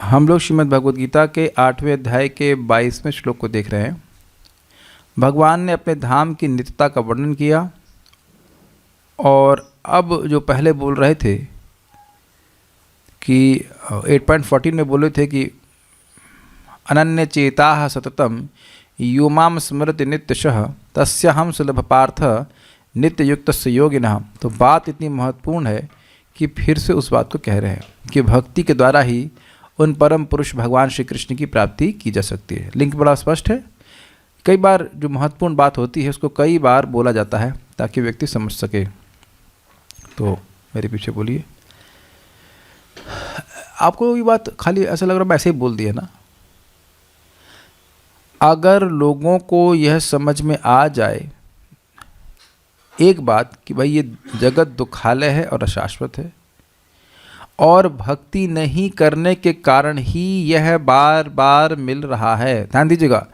हम लोग श्रीमद् भगवद गीता के 8वें अध्याय के 22वें श्लोक को देख रहे हैं। भगवान ने अपने धाम की नित्यता का वर्णन किया और अब जो पहले बोल रहे थे कि 8.14 में बोले थे कि अनन्य चेताः सततम यो माम स्मरति नित्यशः तस्याहं सुलभ पार्थ नित्ययुक्तस्य योगिनः। तो बात इतनी महत्वपूर्ण है कि फिर से उस बात को कह रहे हैं कि भक्ति के द्वारा ही उन परम पुरुष भगवान श्री कृष्ण की प्राप्ति की जा सकती है। लिंक बड़ा स्पष्ट है। कई बार जो महत्वपूर्ण बात होती है उसको कई बार बोला जाता है ताकि व्यक्ति समझ सके। तो मेरे पीछे बोलिए। आपको ये बात खाली ऐसा लग रहा है मैं ऐसे ही बोल दिया ना। अगर लोगों को यह समझ में आ जाए एक बात कि भाई ये जगत दुखालय है और अशाश्वत है और भक्ति नहीं करने के कारण ही यह बार बार मिल रहा है। ध्यान दीजिएगा,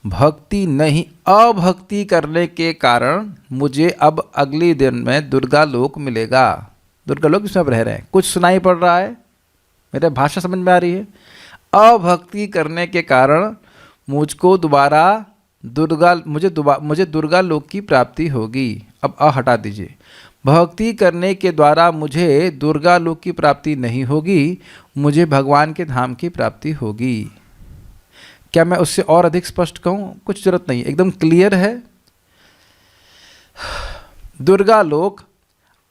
भक्ति नहीं अभक्ति करने के कारण मुझे अब अगले दिन में दुर्गा लोक मिलेगा। दुर्गा लोक इसमें रह रहे हैं, कुछ सुनाई पड़ रहा है, मेरे भाषा समझ में आ रही है। अभक्ति करने के कारण मुझको दोबारा मुझे दुर्गा लोक की प्राप्ति होगी। अब हटा दीजिए, भक्ति करने के द्वारा मुझे दुर्गा लोक की प्राप्ति नहीं होगी, मुझे भगवान के धाम की प्राप्ति होगी। क्या मैं उससे और अधिक स्पष्ट कहूँ? कुछ जरूरत नहीं, एकदम क्लियर है। दुर्गा लोक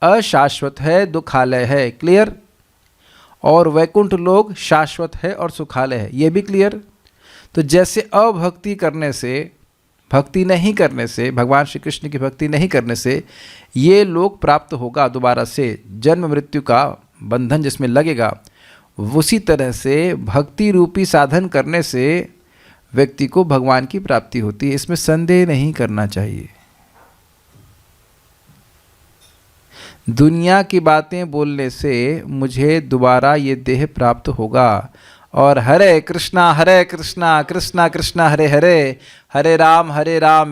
अशाश्वत है, दुखालय है, क्लियर। और वैकुंठ लोक शाश्वत है और सुखालय है, ये भी क्लियर। तो जैसे अभक्ति करने से, भक्ति नहीं करने से, भगवान श्री कृष्ण की भक्ति नहीं करने से ये लोक प्राप्त होगा दोबारा से, जन्म मृत्यु का बंधन जिसमें लगेगा, उसी तरह से भक्ति रूपी साधन करने से व्यक्ति को भगवान की प्राप्ति होती है। इसमें संदेह नहीं करना चाहिए। दुनिया की बातें बोलने से मुझे दोबारा ये देह प्राप्त होगा और हरे कृष्णा कृष्णा कृष्णा हरे हरे, हरे राम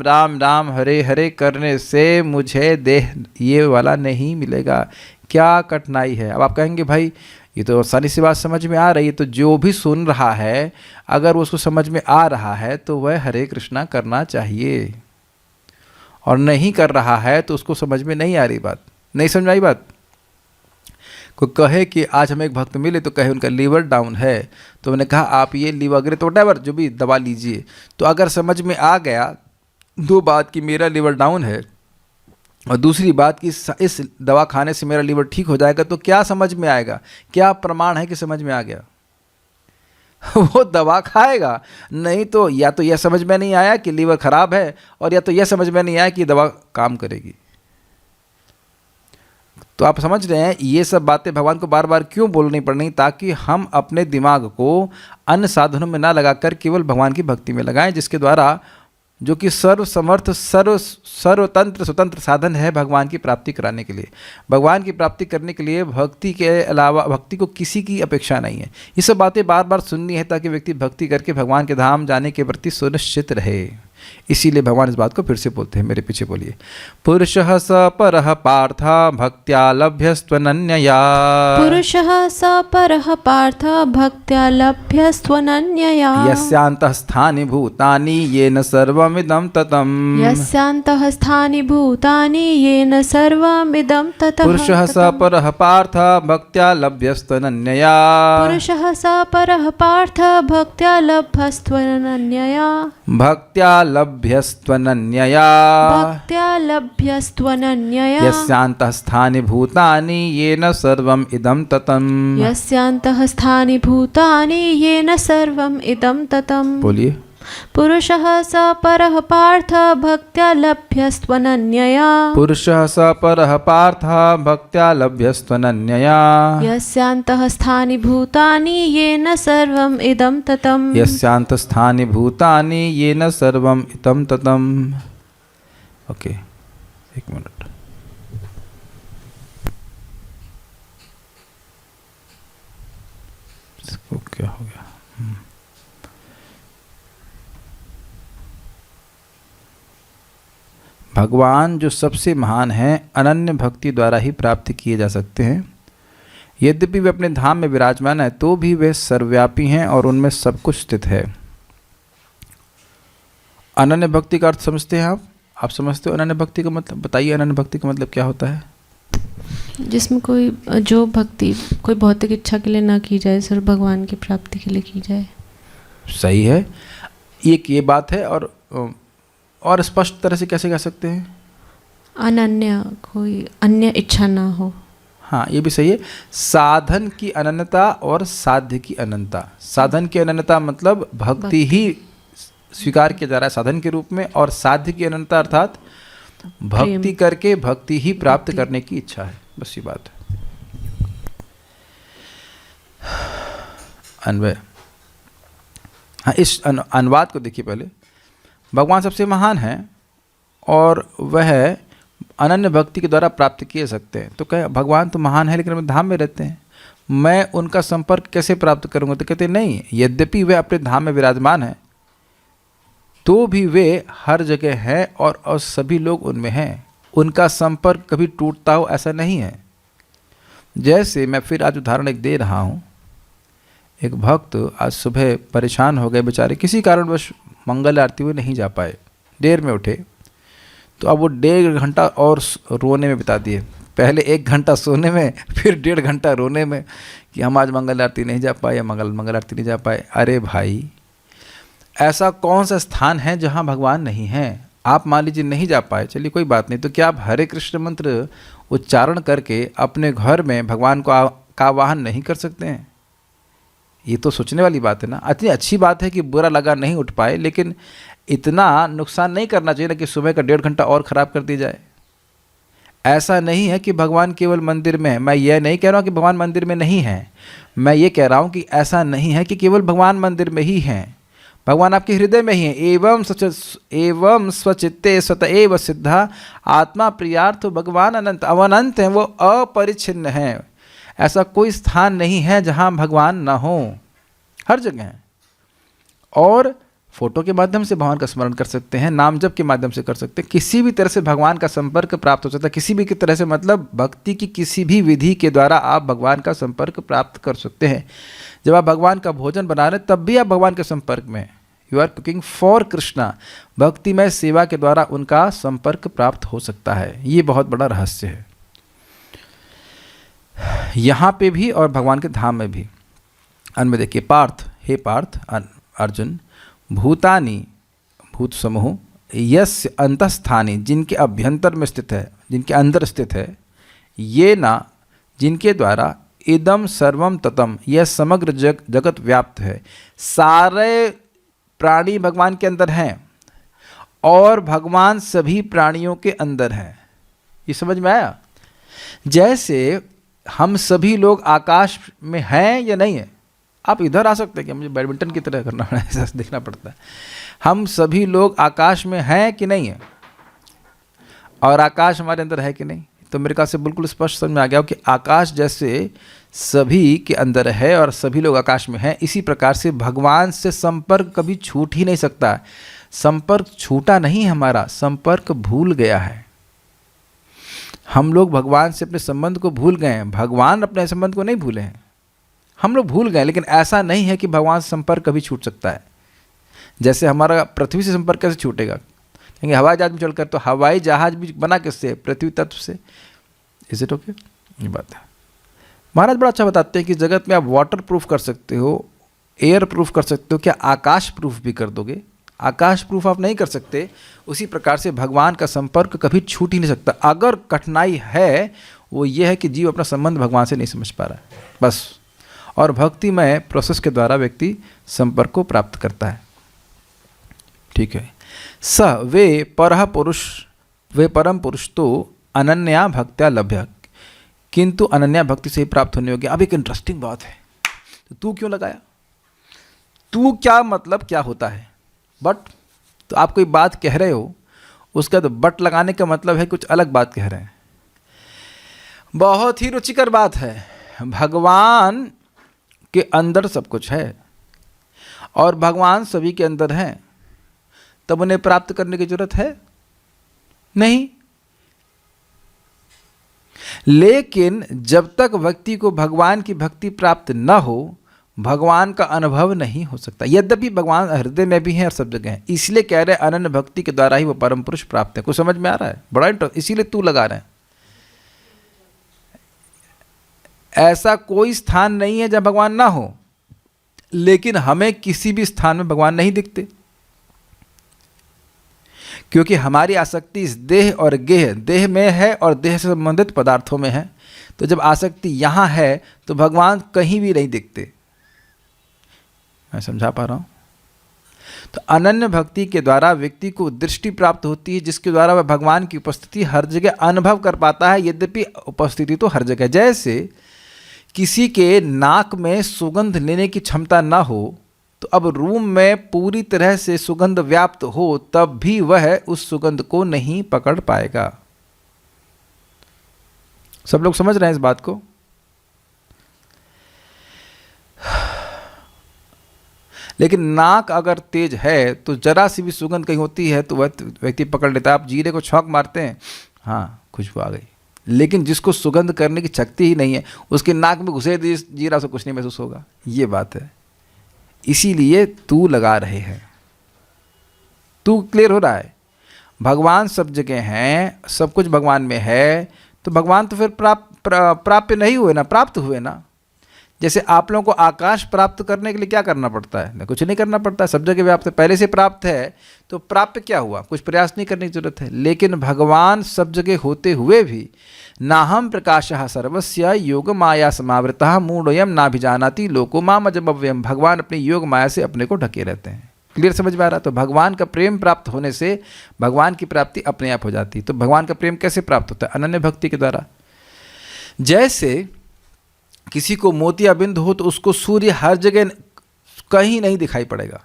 राम राम हरे हरे करने से मुझे देह ये वाला नहीं मिलेगा। क्या कठिनाई है? अब आप कहेंगे भाई ये तो आसानी सी बात समझ में आ रही है। तो जो भी सुन रहा है अगर उसको समझ में आ रहा है तो वह हरे कृष्णा करना चाहिए, और नहीं कर रहा है तो उसको समझ में नहीं आ रही बात, नहीं समझ आई बात। कोई कहे कि आज हमें एक भक्त मिले तो कहे उनका लीवर डाउन है, तो मैंने कहा आप ये लीवर तो वटेवर जो भी दवा लीजिए। तो अगर समझ में आ गया दो बात कि मेरा लीवर डाउन है और दूसरी बात कि इस दवा खाने से मेरा लीवर ठीक हो जाएगा, तो क्या समझ में आएगा? क्या प्रमाण है कि समझ में आ गया? वो दवा खाएगा, नहीं तो या तो यह समझ में नहीं आया कि लीवर खराब है, और या तो यह समझ में नहीं आया कि दवा काम करेगी। तो आप समझ रहे हैं ये सब बातें भगवान को बार बार क्यों बोलनी पड़नी, ताकि हम अपने दिमाग को अन्य साधनों में ना लगाकर केवल भगवान की भक्ति में लगाएं, जिसके द्वारा जो कि सर्व समर्थ सर्वतंत्र स्वतंत्र साधन है भगवान की प्राप्ति कराने के लिए। भगवान की प्राप्ति करने के लिए भक्ति के अलावा भक्ति को किसी की अपेक्षा नहीं है। ये सब बातें बार बार सुननी है ताकि व्यक्ति भक्ति करके भगवान के धाम जाने के प्रति सुनिश्चित रहे। इसीलिए भगवान इस बात को फिर से बोलते हैं, मेरे पीछे बोलिए। पुरुषः स परः पार्थ भक्त्या लभ्यस्त्वनन्यया। पुरुषः स परः पार्थ भक्त्या लभ्यस्त्वनन्यया। यस्यान्तः स्थानि भूतानि येन सर्वमिदं ततम्। यस्यान्तः स्थानि भूतानि येन सर्वमिदं ततम्। पुरुषः स परः पार्थ भक्त्या लभ्यस्त्वनन्यया। पुरुषः स परः पार्थ भक्त्या लभ्यस्त्वनन्यया। भक्त्या लभ्यस्त्वनन्यया। भक्त्या लभ्यस्त्वनन्यया। यस्यान्तः स्थानि भूतानि येन सर्वम् इदं ततम्। यस्यान्तः स्थानि भूतानि येन सर्वम् इदं ततम्। बोलिए। पुरुषः स परः पार्थ भक्त्या लभ्यस्त्वनन्यया। पुरुषः स परः पार्थ भक्त्या लभ्यस्त्वनन्यया। यस्यान्तः स्थानि भूतानि येन सर्वम् इदं ततम्। यस्यान्तः स्थानि भूतानि येन सर्वम् इदं ततम्। ओके, एक मिनट। इसको क्या हो गया? भगवान जो सबसे महान हैं, अनन्य भक्ति द्वारा ही प्राप्त किए जा सकते हैं। यद्यपि वे अपने धाम में विराजमान है तो भी वे सर्वव्यापी हैं और उनमें सब कुछ स्थित है। अनन्य भक्ति का अर्थ समझते हैं आप समझते हो अनन्य भक्ति का मतलब? बताइए अनन्य भक्ति का मतलब क्या होता है? जिसमें कोई जो भक्ति कोई भौतिक इच्छा के लिए ना की जाए, सिर्फ भगवान की प्राप्ति के लिए की जाए। सही है, एक ये बात है। और स्पष्ट तरह से कैसे कह सकते हैं? अनन्य, कोई अन्य इच्छा ना हो। हाँ, ये भी सही है। साधन की अनन्यता और साध्य की अनंतता। साधन की अनन्यता मतलब भक्ति ही स्वीकार किया जा रहा है साधन के रूप में, और साध्य की अनंतता अर्थात भक्ति करके भक्ति ही प्राप्त करने की इच्छा है। बस ये बात है। अन्वय, हाँ, इस अनुवाद को देखिए पहले। भगवान सबसे महान है और वह अनन्य भक्ति के द्वारा प्राप्त किए सकते हैं। तो कहे भगवान तो महान है लेकिन अपने धाम में रहते हैं, मैं उनका संपर्क कैसे प्राप्त करूंगा? तो कहते नहीं, यद्यपि वे अपने धाम में विराजमान हैं तो भी वे हर जगह हैं और सभी लोग उनमें हैं। उनका संपर्क कभी टूटता हो ऐसा नहीं है। जैसे मैं फिर आज उदाहरण एक दे रहा हूँ। एक भक्त आज सुबह परेशान हो गए बेचारे, किसी कारणवश मंगल आरती में नहीं जा पाए, देर में उठे, तो अब वो 1.5 घंटा और रोने में बिता दिए। पहले 1 घंटा सोने में, फिर 1.5 घंटा रोने में कि हम आज मंगल आरती नहीं जा पाए या मंगल आरती नहीं जा पाए। अरे भाई, ऐसा कौन सा स्थान है जहाँ भगवान नहीं है? आप मान लीजिए नहीं जा पाए, चलिए कोई बात नहीं, तो क्या आप हरे कृष्ण मंत्र उच्चारण करके अपने घर में भगवान को का आवाहन नहीं कर सकते हैं? ये तो सोचने वाली बात है ना। इतनी अच्छी बात है कि बुरा लगा नहीं उठ पाए, लेकिन इतना नुकसान नहीं करना चाहिए ना कि सुबह का 1.5 घंटा और ख़राब कर दी जाए। ऐसा नहीं है कि भगवान केवल मंदिर में है। मैं ये नहीं कह रहा हूँ कि भगवान मंदिर में नहीं है, मैं ये कह रहा हूँ कि ऐसा नहीं है कि केवल भगवान मंदिर में ही हैं। भगवान आपके हृदय में ही है। एवं स्वचित्ते स्वत एव सिद्धा आत्मा प्रियार्थ भगवान अनंत। अवनंत हैं, वो अपरिच्छिन्न हैं। ऐसा कोई स्थान नहीं है जहाँ भगवान ना हो, हर जगह है। और फोटो के माध्यम से भगवान का स्मरण कर सकते हैं, नाम जप के माध्यम से कर सकते हैं, किसी भी तरह से भगवान का संपर्क प्राप्त हो सकता है। किसी भी की तरह से मतलब भक्ति की किसी भी विधि के द्वारा आप भगवान का संपर्क प्राप्त कर सकते हैं। जब आप भगवान का भोजन बना रहे हैं तब भी आप भगवान के संपर्क में, you are cooking for Krishna. भक्तिमय सेवा के द्वारा उनका संपर्क प्राप्त हो सकता है। ये बहुत बड़ा रहस्य है, यहाँ पे भी और भगवान के धाम में भी। अन्य देखिए, पार्थ, हे पार्थ अर्जुन, भूतानि भूत समूह यस्य अंतस्थानी, जिनके अभ्यंतर में स्थित है, जिनके अंदर स्थित है, ये ना, जिनके द्वारा इदम सर्वम ततम, यह समग्र जगत व्याप्त है। सारे प्राणी भगवान के अंदर हैं और भगवान सभी प्राणियों के अंदर हैं। ये समझ में आया? जैसे हम सभी लोग आकाश में हैं या नहीं है। आप इधर आ सकते हैं कि मुझे बैडमिंटन की तरह करना है, ऐसा देखना पड़ता है। हम सभी लोग आकाश में हैं कि नहीं है, और आकाश हमारे अंदर है कि नहीं। तो मेरे ख्याल से बिल्कुल स्पष्ट समझ में आ गया कि आकाश जैसे सभी के अंदर है और सभी लोग आकाश में हैं, इसी प्रकार से भगवान से संपर्क कभी छूट ही नहीं सकता। संपर्क छूटा नहीं, हमारा संपर्क भूल गया है। हम लोग भगवान से अपने संबंध को भूल गए हैं, भगवान अपने संबंध को नहीं भूले हैं, हम लोग भूल गए। लेकिन ऐसा नहीं है कि भगवान से संपर्क कभी छूट सकता है। जैसे हमारा पृथ्वी से संपर्क कैसे छूटेगा? क्योंकि हवाई जहाज में चलकर, तो हवाई जहाज भी बना किससे? पृथ्वी तत्व से। Is it okay? ये बात है। महाराज बड़ा अच्छा बताते हैं कि जगत में आप वाटर प्रूफ कर सकते हो, एयर प्रूफ कर सकते हो, क्या आकाश प्रूफ भी कर दोगे? आकाश प्रूफ आप नहीं कर सकते। उसी प्रकार से भगवान का संपर्क कभी छूट ही नहीं सकता। अगर कठिनाई है वो ये है कि जीव अपना संबंध भगवान से नहीं समझ पा रहा है, बस। और भक्तिमय प्रोसेस के द्वारा व्यक्ति संपर्क को प्राप्त करता है। ठीक है। स वे परम पुरुष तो अनन्या भक्त्या लभ्य, किंतु अनन्या भक्ति से ही प्राप्त होने योग्य। अब एक इंटरेस्टिंग बात है, तो तू क्यों लगाया? तू क्या मतलब क्या होता है? बट, तो आप कोई बात कह रहे हो, उसका तो बट लगाने का मतलब है कुछ अलग बात कह रहे हैं। बहुत ही रुचिकर बात है। भगवान के अंदर सब कुछ है और भगवान सभी के अंदर हैं, तब उन्हें प्राप्त करने की जरूरत है नहीं। लेकिन जब तक व्यक्ति को भगवान की भक्ति प्राप्त न हो, भगवान का अनुभव नहीं हो सकता। यद्यपि भगवान हृदय में भी हैं और सब जगह हैं, इसलिए कह रहे हैं अनन्य भक्ति के द्वारा ही वो परम पुरुष प्राप्त है। कुछ समझ में आ रहा है? बड़ा इंटरेस्ट, इसीलिए तू लगा रहे हैं। ऐसा कोई स्थान नहीं है जब भगवान ना हो, लेकिन हमें किसी भी स्थान में भगवान नहीं दिखते, क्योंकि हमारी आसक्ति इस देह और गेह, देह में है और देह से संबंधित पदार्थों में है। तो जब आसक्ति यहाँ है तो भगवान कहीं भी नहीं दिखते। मैं समझा पा रहा हूँ? तो अनन्य भक्ति के द्वारा व्यक्ति को दृष्टि प्राप्त होती है, जिसके द्वारा वह भगवान की उपस्थिति हर जगह अनुभव कर पाता है, यद्यपि उपस्थिति तो हर जगह। जैसे किसी के नाक में सुगंध लेने की क्षमता ना हो, तो अब रूम में पूरी तरह से सुगंध व्याप्त हो, तब भी वह उस सुगंध को नहीं पकड़ पाएगा। सब लोग समझ रहे हैं इस बात को? लेकिन नाक अगर तेज है तो जरा सी भी सुगंध कहीं होती है तो वह व्यक्ति पकड़ लेता है। आप जीरे को छौंक मारते हैं, हाँ खुशबू आ गई, लेकिन जिसको सुगंध करने की शक्ति ही नहीं है, उसके नाक में घुसे जीरा से कुछ नहीं महसूस होगा। ये बात है। इसीलिए तू लगा रहे हैं। तू क्लियर हो रहा है? भगवान सब जगह हैं, सब कुछ भगवान में है, तो भगवान तो फिर प्राप्त नहीं हुए ना, प्राप्त हुए ना। जैसे आप लोगों को आकाश प्राप्त करने के लिए क्या करना पड़ता है? कुछ नहीं करना पड़ता, सब जगह व्याप्त है, पहले से प्राप्त है, तो प्राप्त क्या हुआ? कुछ प्रयास नहीं करने की जरूरत है। लेकिन भगवान सब जगह होते हुए भी नाहम प्रकाशः सर्वस्य योग माया समावृतः मूढ़ोऽयं नाभिजानाति लोको माम अजमव्ययम्। भगवान अपनी योग माया से अपने को ढके रहते हैं। क्लियर समझ में आ रहा? तो भगवान का प्रेम प्राप्त होने से भगवान की प्राप्ति अपने आप हो जाती है। तो भगवान का प्रेम कैसे प्राप्त होता है? अनन्य भक्ति के द्वारा। जैसे किसी को मोतियाबिंद हो तो उसको सूर्य हर जगह कहीं नहीं दिखाई पड़ेगा।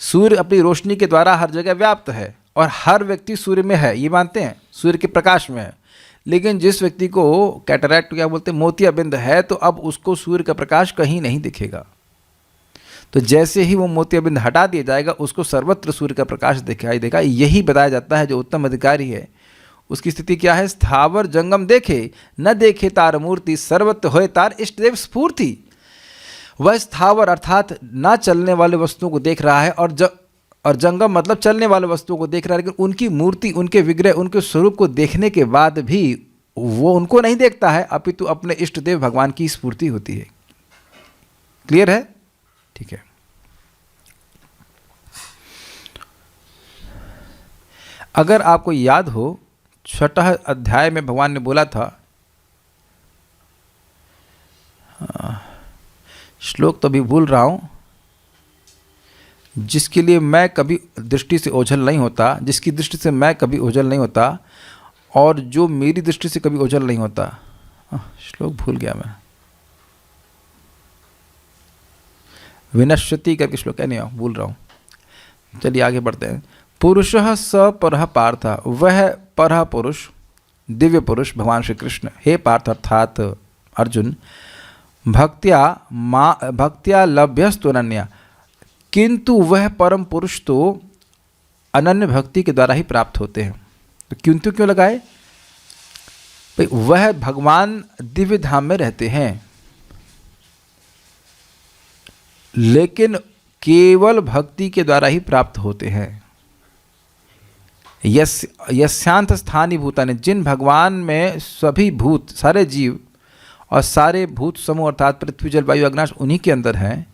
सूर्य अपनी रोशनी के द्वारा हर जगह व्याप्त है और हर व्यक्ति सूर्य में है, ये मानते हैं, सूर्य के प्रकाश में है। लेकिन जिस व्यक्ति को कैटरैक्ट क्या बोलते हैं, मोतियाबिंद है, तो अब उसको सूर्य का प्रकाश कहीं नहीं दिखेगा। तो जैसे ही वो मोतियाबिंद हटा दिया जाएगा, उसको सर्वत्र सूर्य का प्रकाश दिखाई देगा। यही बताया जाता है जो उत्तम अधिकारी है उसकी स्थिति क्या है? स्थावर जंगम देखे न देखे तार मूर्ति, सर्वत्र होए तार इष्ट देव स्फूर्ति। वह स्थावर अर्थात ना चलने वाले वस्तुओं को देख रहा है, और जंगम मतलब चलने वाले वस्तुओं को देख रहा है, लेकिन उनकी मूर्ति, उनके विग्रह, उनके स्वरूप को देखने के बाद भी वो उनको नहीं देखता है, अपितु अपने इष्ट देव भगवान की स्फूर्ति होती है। क्लियर है? ठीक है। अगर आपको याद हो, 6वां अध्याय में भगवान ने बोला था, श्लोक तो अभी भूल रहा हूं, जिसके लिए मैं कभी दृष्टि से ओझल नहीं होता, जिसकी दृष्टि से मैं कभी ओझल नहीं होता, और जो मेरी दृष्टि से कभी ओझल नहीं होता। श्लोक भूल गया मैं, विनश्यति करके श्लोक है, नहीं भूल रहा हूं। चलिए आगे बढ़ते हैं। पुरुषः स परः पार्थ, वह परः पुरुष, दिव्य पुरुष भगवान श्री कृष्ण। हे पार्थ अर्थात अर्जुन, भक्त्या लभ्यस्तु अनन्या, किंतु वह परम पुरुष तो अनन्य भक्ति के द्वारा ही प्राप्त होते हैं। तो किंतु क्यों लगाए? भाई वह भगवान दिव्य धाम में रहते हैं, लेकिन केवल भक्ति के द्वारा ही प्राप्त होते हैं। यस्यांत स्थानी भूतानि, जिन भगवान में सभी भूत, सारे जीव और सारे भूत समूह अर्थात पृथ्वी जल वायु अग्नाश उन्हीं के अंदर हैं।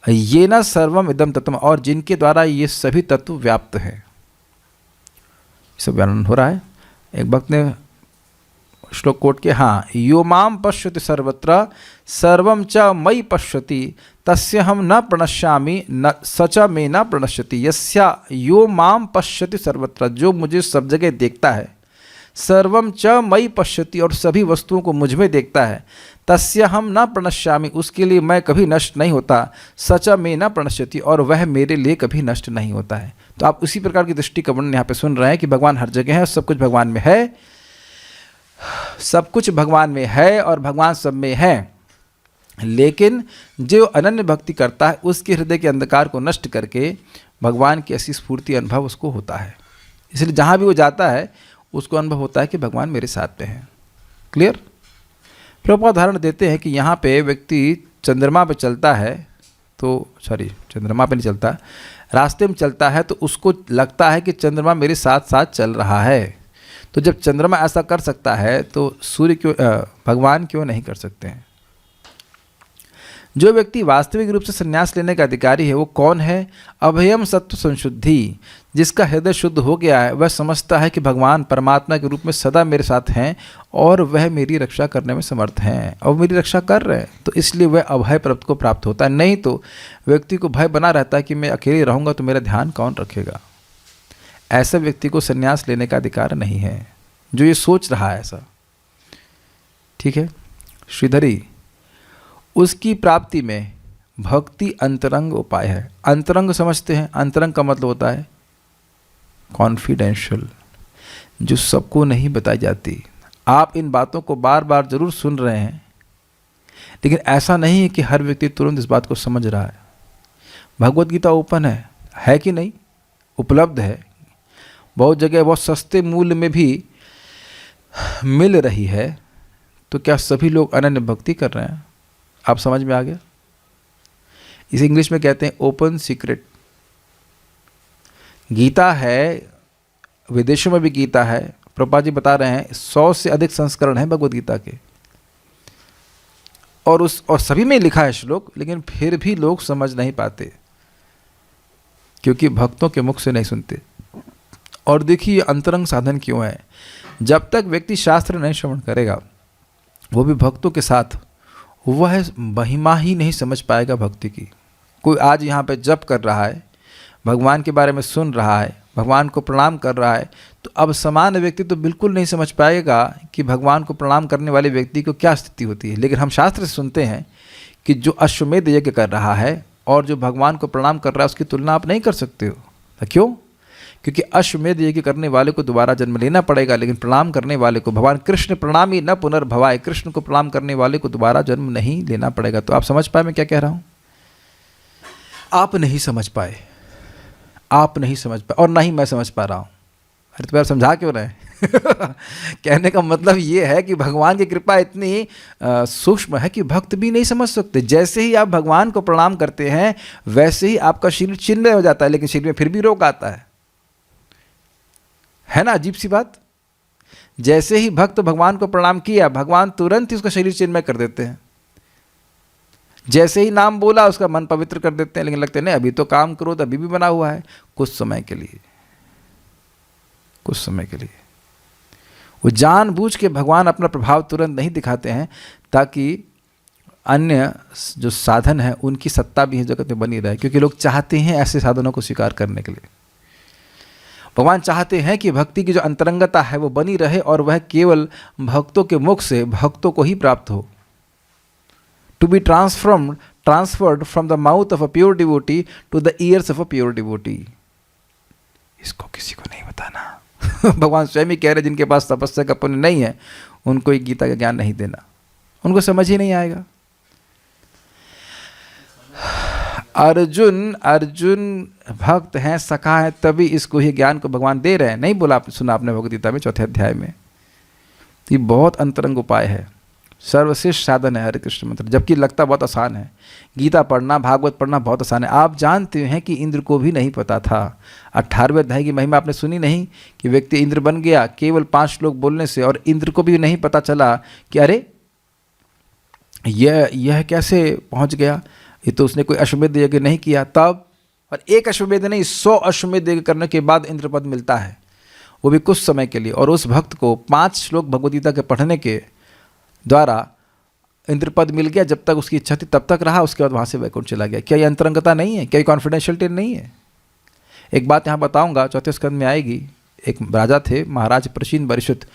ये न सर्वम इदम तत्वम, और जिनके द्वारा ये सभी तत्व व्याप्त है। सब वर्णन हो रहा है। एक भक्त ने श्लोक कोट के, हाँ, यो माम पश्यति सर्वत्र सर्वम च मयि पश्यति तस्य हम न प्रणश्यामि न सच में न प्रणश्यति। यस्या यो माम पश्यति सर्वत्र, जो मुझे सब जगह देखता है, सर्वम च मयि पश्यति, और सभी वस्तुओं को मुझ में देखता है, तस्य हम न प्रणश्यामि, उसके लिए मैं कभी नष्ट नहीं होता, सच में न प्रणश्यति, और वह मेरे लिए कभी नष्ट नहीं होता है। तो आप उसी प्रकार की दृष्टि का वर्णन यहाँ पे सुन रहे हैं कि भगवान हर जगह है, सब कुछ भगवान में है, सब कुछ भगवान में है और भगवान सब में है। लेकिन जो अनन्य भक्ति करता है, उसके हृदय के अंधकार को नष्ट करके भगवान की ऐसी स्फूर्ति अनुभव उसको होता है। इसलिए जहाँ भी वो जाता है उसको अनुभव होता है कि भगवान मेरे साथ में है। क्लियर। प्रभुपाद उदाहरण देते हैं कि यहाँ पे व्यक्ति चंद्रमा पे चलता है, तो चंद्रमा पे नहीं चलता, रास्ते में चलता है, तो उसको लगता है कि चंद्रमा मेरे साथ साथ चल रहा है। तो जब चंद्रमा ऐसा कर सकता है तो सूर्य क्यों, भगवान क्यों नहीं कर सकते हैं। जो व्यक्ति वास्तविक रूप से संन्यास लेने का अधिकारी है वो कौन है? अभयम सत्व संशुद्धि, जिसका हृदय शुद्ध हो गया है, वह समझता है कि भगवान परमात्मा के रूप में सदा मेरे साथ हैं और वह मेरी रक्षा करने में समर्थ हैं और मेरी रक्षा कर रहे हैं, तो इसलिए वह अभय को प्राप्त होता है। नहीं तो व्यक्ति को भय बना रहता है कि मैं अकेले रहूँगा तो मेरा ध्यान कौन रखेगा। ऐसे व्यक्ति को संन्यास लेने का अधिकार नहीं है, जो ये सोच रहा है ऐसा। ठीक है श्रीधरी, उसकी प्राप्ति में भक्ति अंतरंग उपाय है। अंतरंग समझते हैं? अंतरंग का मतलब होता है कॉन्फिडेंशियल, जो सबको नहीं बताई जाती। आप इन बातों को बार बार जरूर सुन रहे हैं, लेकिन ऐसा नहीं है कि हर व्यक्ति तुरंत इस बात को समझ रहा है। भगवत गीता ओपन है कि नहीं? उपलब्ध है, बहुत जगह बहुत सस्ते मूल्य में भी मिल रही है। तो क्या सभी लोग अनन्य भक्ति कर रहे हैं? आप समझ में आ गया? इसे इंग्लिश में कहते हैं ओपन सीक्रेट। गीता है, विदेशों में भी गीता है। प्रभुपाद जी बता रहे हैं 100 से अधिक संस्करण हैं भगवद गीता के, और सभी में लिखा है श्लोक, लेकिन फिर भी लोग समझ नहीं पाते क्योंकि भक्तों के मुख से नहीं सुनते। और देखिए अंतरंग साधन क्यों है। जब तक व्यक्ति शास्त्र नहीं श्रवण करेगा, वो भी भक्तों के साथ, वह महिमा ही नहीं समझ पाएगा भक्ति की। कोई आज यहाँ पे जप कर रहा है, भगवान के बारे में सुन रहा है, भगवान को प्रणाम कर रहा है, तो अब सामान्य व्यक्ति तो बिल्कुल नहीं समझ पाएगा कि भगवान को प्रणाम करने वाले व्यक्ति को क्या स्थिति होती है। लेकिन हम शास्त्र से सुनते हैं कि जो अश्वमेध यज्ञ कर रहा है और जो भगवान को प्रणाम कर रहा है, उसकी तुलना आप नहीं कर सकते हो। क्यों? क्योंकि अश्वमेध यज्ञ करने वाले को दोबारा जन्म लेना पड़ेगा, लेकिन प्रणाम करने वाले को, भगवान कृष्ण प्रणामी न पुनर्भवाय, कृष्ण को प्रणाम करने वाले को दोबारा जन्म नहीं लेना पड़ेगा। तो आप समझ पाए मैं क्या कह रहा हूँ? आप नहीं समझ पाए, आप नहीं समझ पाए, और ना ही मैं समझ पा रहा हूँ। अरे तो यार समझा क्यों रहे? कहने का मतलब ये है कि भगवान की कृपा इतनी सूक्ष्म है कि भक्त भी नहीं समझ सकते। जैसे ही आप भगवान को प्रणाम करते हैं, वैसे ही आपका शरीर चिन्ह हो जाता है, लेकिन शरीर में फिर भी रोग आता है ना? अजीब सी बात। जैसे ही भक्त भगवान को प्रणाम किया, भगवान तुरंत ही उसका शरीर चिन्मय कर देते हैं। जैसे ही नाम बोला, उसका मन पवित्र कर देते हैं, लेकिन लगते नहीं अभी तो काम क्रोध अभी भी बना हुआ है। कुछ समय के लिए, कुछ समय के लिए वो जानबूझ के भगवान अपना प्रभाव तुरंत नहीं दिखाते हैं, ताकि अन्य जो साधन है उनकी सत्ता भी इस जगत में बनी रहे, क्योंकि लोग चाहते हैं ऐसे साधनों को स्वीकार करने के लिए। भगवान चाहते हैं कि भक्ति की जो अंतरंगता है वो बनी रहे और वह केवल भक्तों के मुख से भक्तों को ही प्राप्त हो। To be transferred from the mouth of a pure devotee to the ears of a pure devotee. इसको किसी को नहीं बताना। भगवान स्वयं ही कह रहे जिनके पास तपस्या का पुण्य नहीं है, उनको एक गीता का ज्ञान नहीं देना, उनको समझ ही नहीं आएगा। अर्जुन भक्त हैं, सखा है, तभी इसको ही ज्ञान को भगवान दे रहे हैं। नहीं बोला, सुना आपने भगवद गीता में 4 अध्याय में। ये बहुत अंतरंग उपाय है, सर्वश्रेष्ठ साधन है हरे कृष्ण मंत्र, जबकि लगता बहुत आसान है। गीता पढ़ना, भागवत पढ़ना बहुत आसान है। आप जानते हैं कि इंद्र को भी नहीं पता था। 18वें अध्याय की महिमा आपने सुनी नहीं कि व्यक्ति इंद्र बन गया केवल 5 श्लोक बोलने से, और इंद्र को भी नहीं पता चला कि अरे यह कैसे पहुंच गया, ये तो उसने कोई अश्वमेध यज्ञ नहीं किया तब। और एक अश्वमेध नहीं, 100 अश्वमेध यज्ञ करने के बाद इंद्र पद मिलता है, वो भी कुछ समय के लिए। और उस भक्त को 5 श्लोक भगवद गीता के पढ़ने के द्वारा इंद्र पद मिल गया। जब तक उसकी इच्छा थी तब तक रहा, उसके बाद वहाँ से वैकुंठ चला गया। क्या ये अंतरंगता नहीं है? क्या ये कॉन्फिडेंशियलिटी नहीं है? एक बात यहाँ बताऊँगा, 4थे स्कंद में आएगी। एक राजा थे महाराज प्रशीन बरिशुत,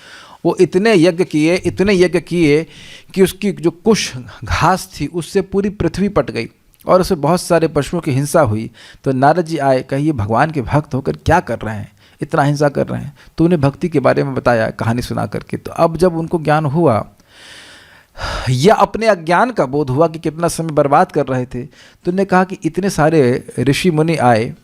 वो इतने यज्ञ किए कि उसकी जो कुश घास थी उससे पूरी पृथ्वी पट गई और उससे बहुत सारे पशुओं की हिंसा हुई। तो नारद जी आए, कहिए भगवान के भक्त होकर क्या कर रहे हैं, इतना हिंसा कर रहे हैं। तो उन्हें भक्ति के बारे में बताया कहानी सुना करके। तो अब जब उनको ज्ञान हुआ या अपने अज्ञान का बोध हुआ कि कितना समय बर्बाद कर रहे थे, तो उन्होंने कहा कि इतने सारे ऋषि मुनि आए,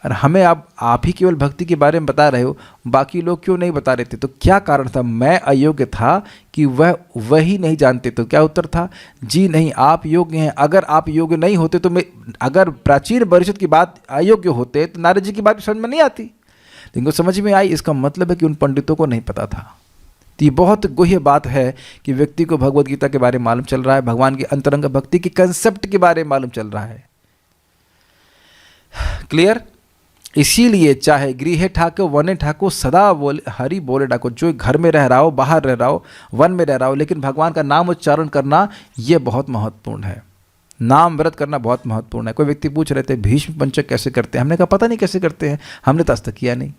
और हमें आप ही केवल भक्ति के बारे में बता रहे हो, बाकी लोग क्यों नहीं बता रहे थे? तो क्या कारण था? मैं अयोग्य था कि वही नहीं जानते? तो क्या उत्तर था? जी नहीं, आप योग्य हैं। अगर आप योग्य नहीं होते तो मैं, अगर प्राचीन परिषद की बात अयोग्य होते तो नारद जी की बात समझ में नहीं आती, लेकिन समझ में आई। इसका मतलब है कि उन पंडितों को नहीं पता था। तो ये बहुत गुह्य बात है कि व्यक्ति को भगवद गीता के बारे में मालूम चल रहा है, भगवान की अंतरंग भक्ति की कंसेप्ट के बारे में मालूम चल रहा है। क्लियर? इसीलिए चाहे गृह ठाको वने ठाको, सदा बोले हरि बोले डाको। जो घर में रह रहा हो, बाहर रह रहा हो, वन में रह रहा हो, लेकिन भगवान का नाम उच्चारण करना ये बहुत महत्वपूर्ण है। नाम व्रत करना बहुत महत्वपूर्ण है। कोई व्यक्ति पूछ रहे थे भीष्म पंचक कैसे करते हैं, हमने कहा पता नहीं कैसे करते हैं, हमने तो आज तक किया नहीं।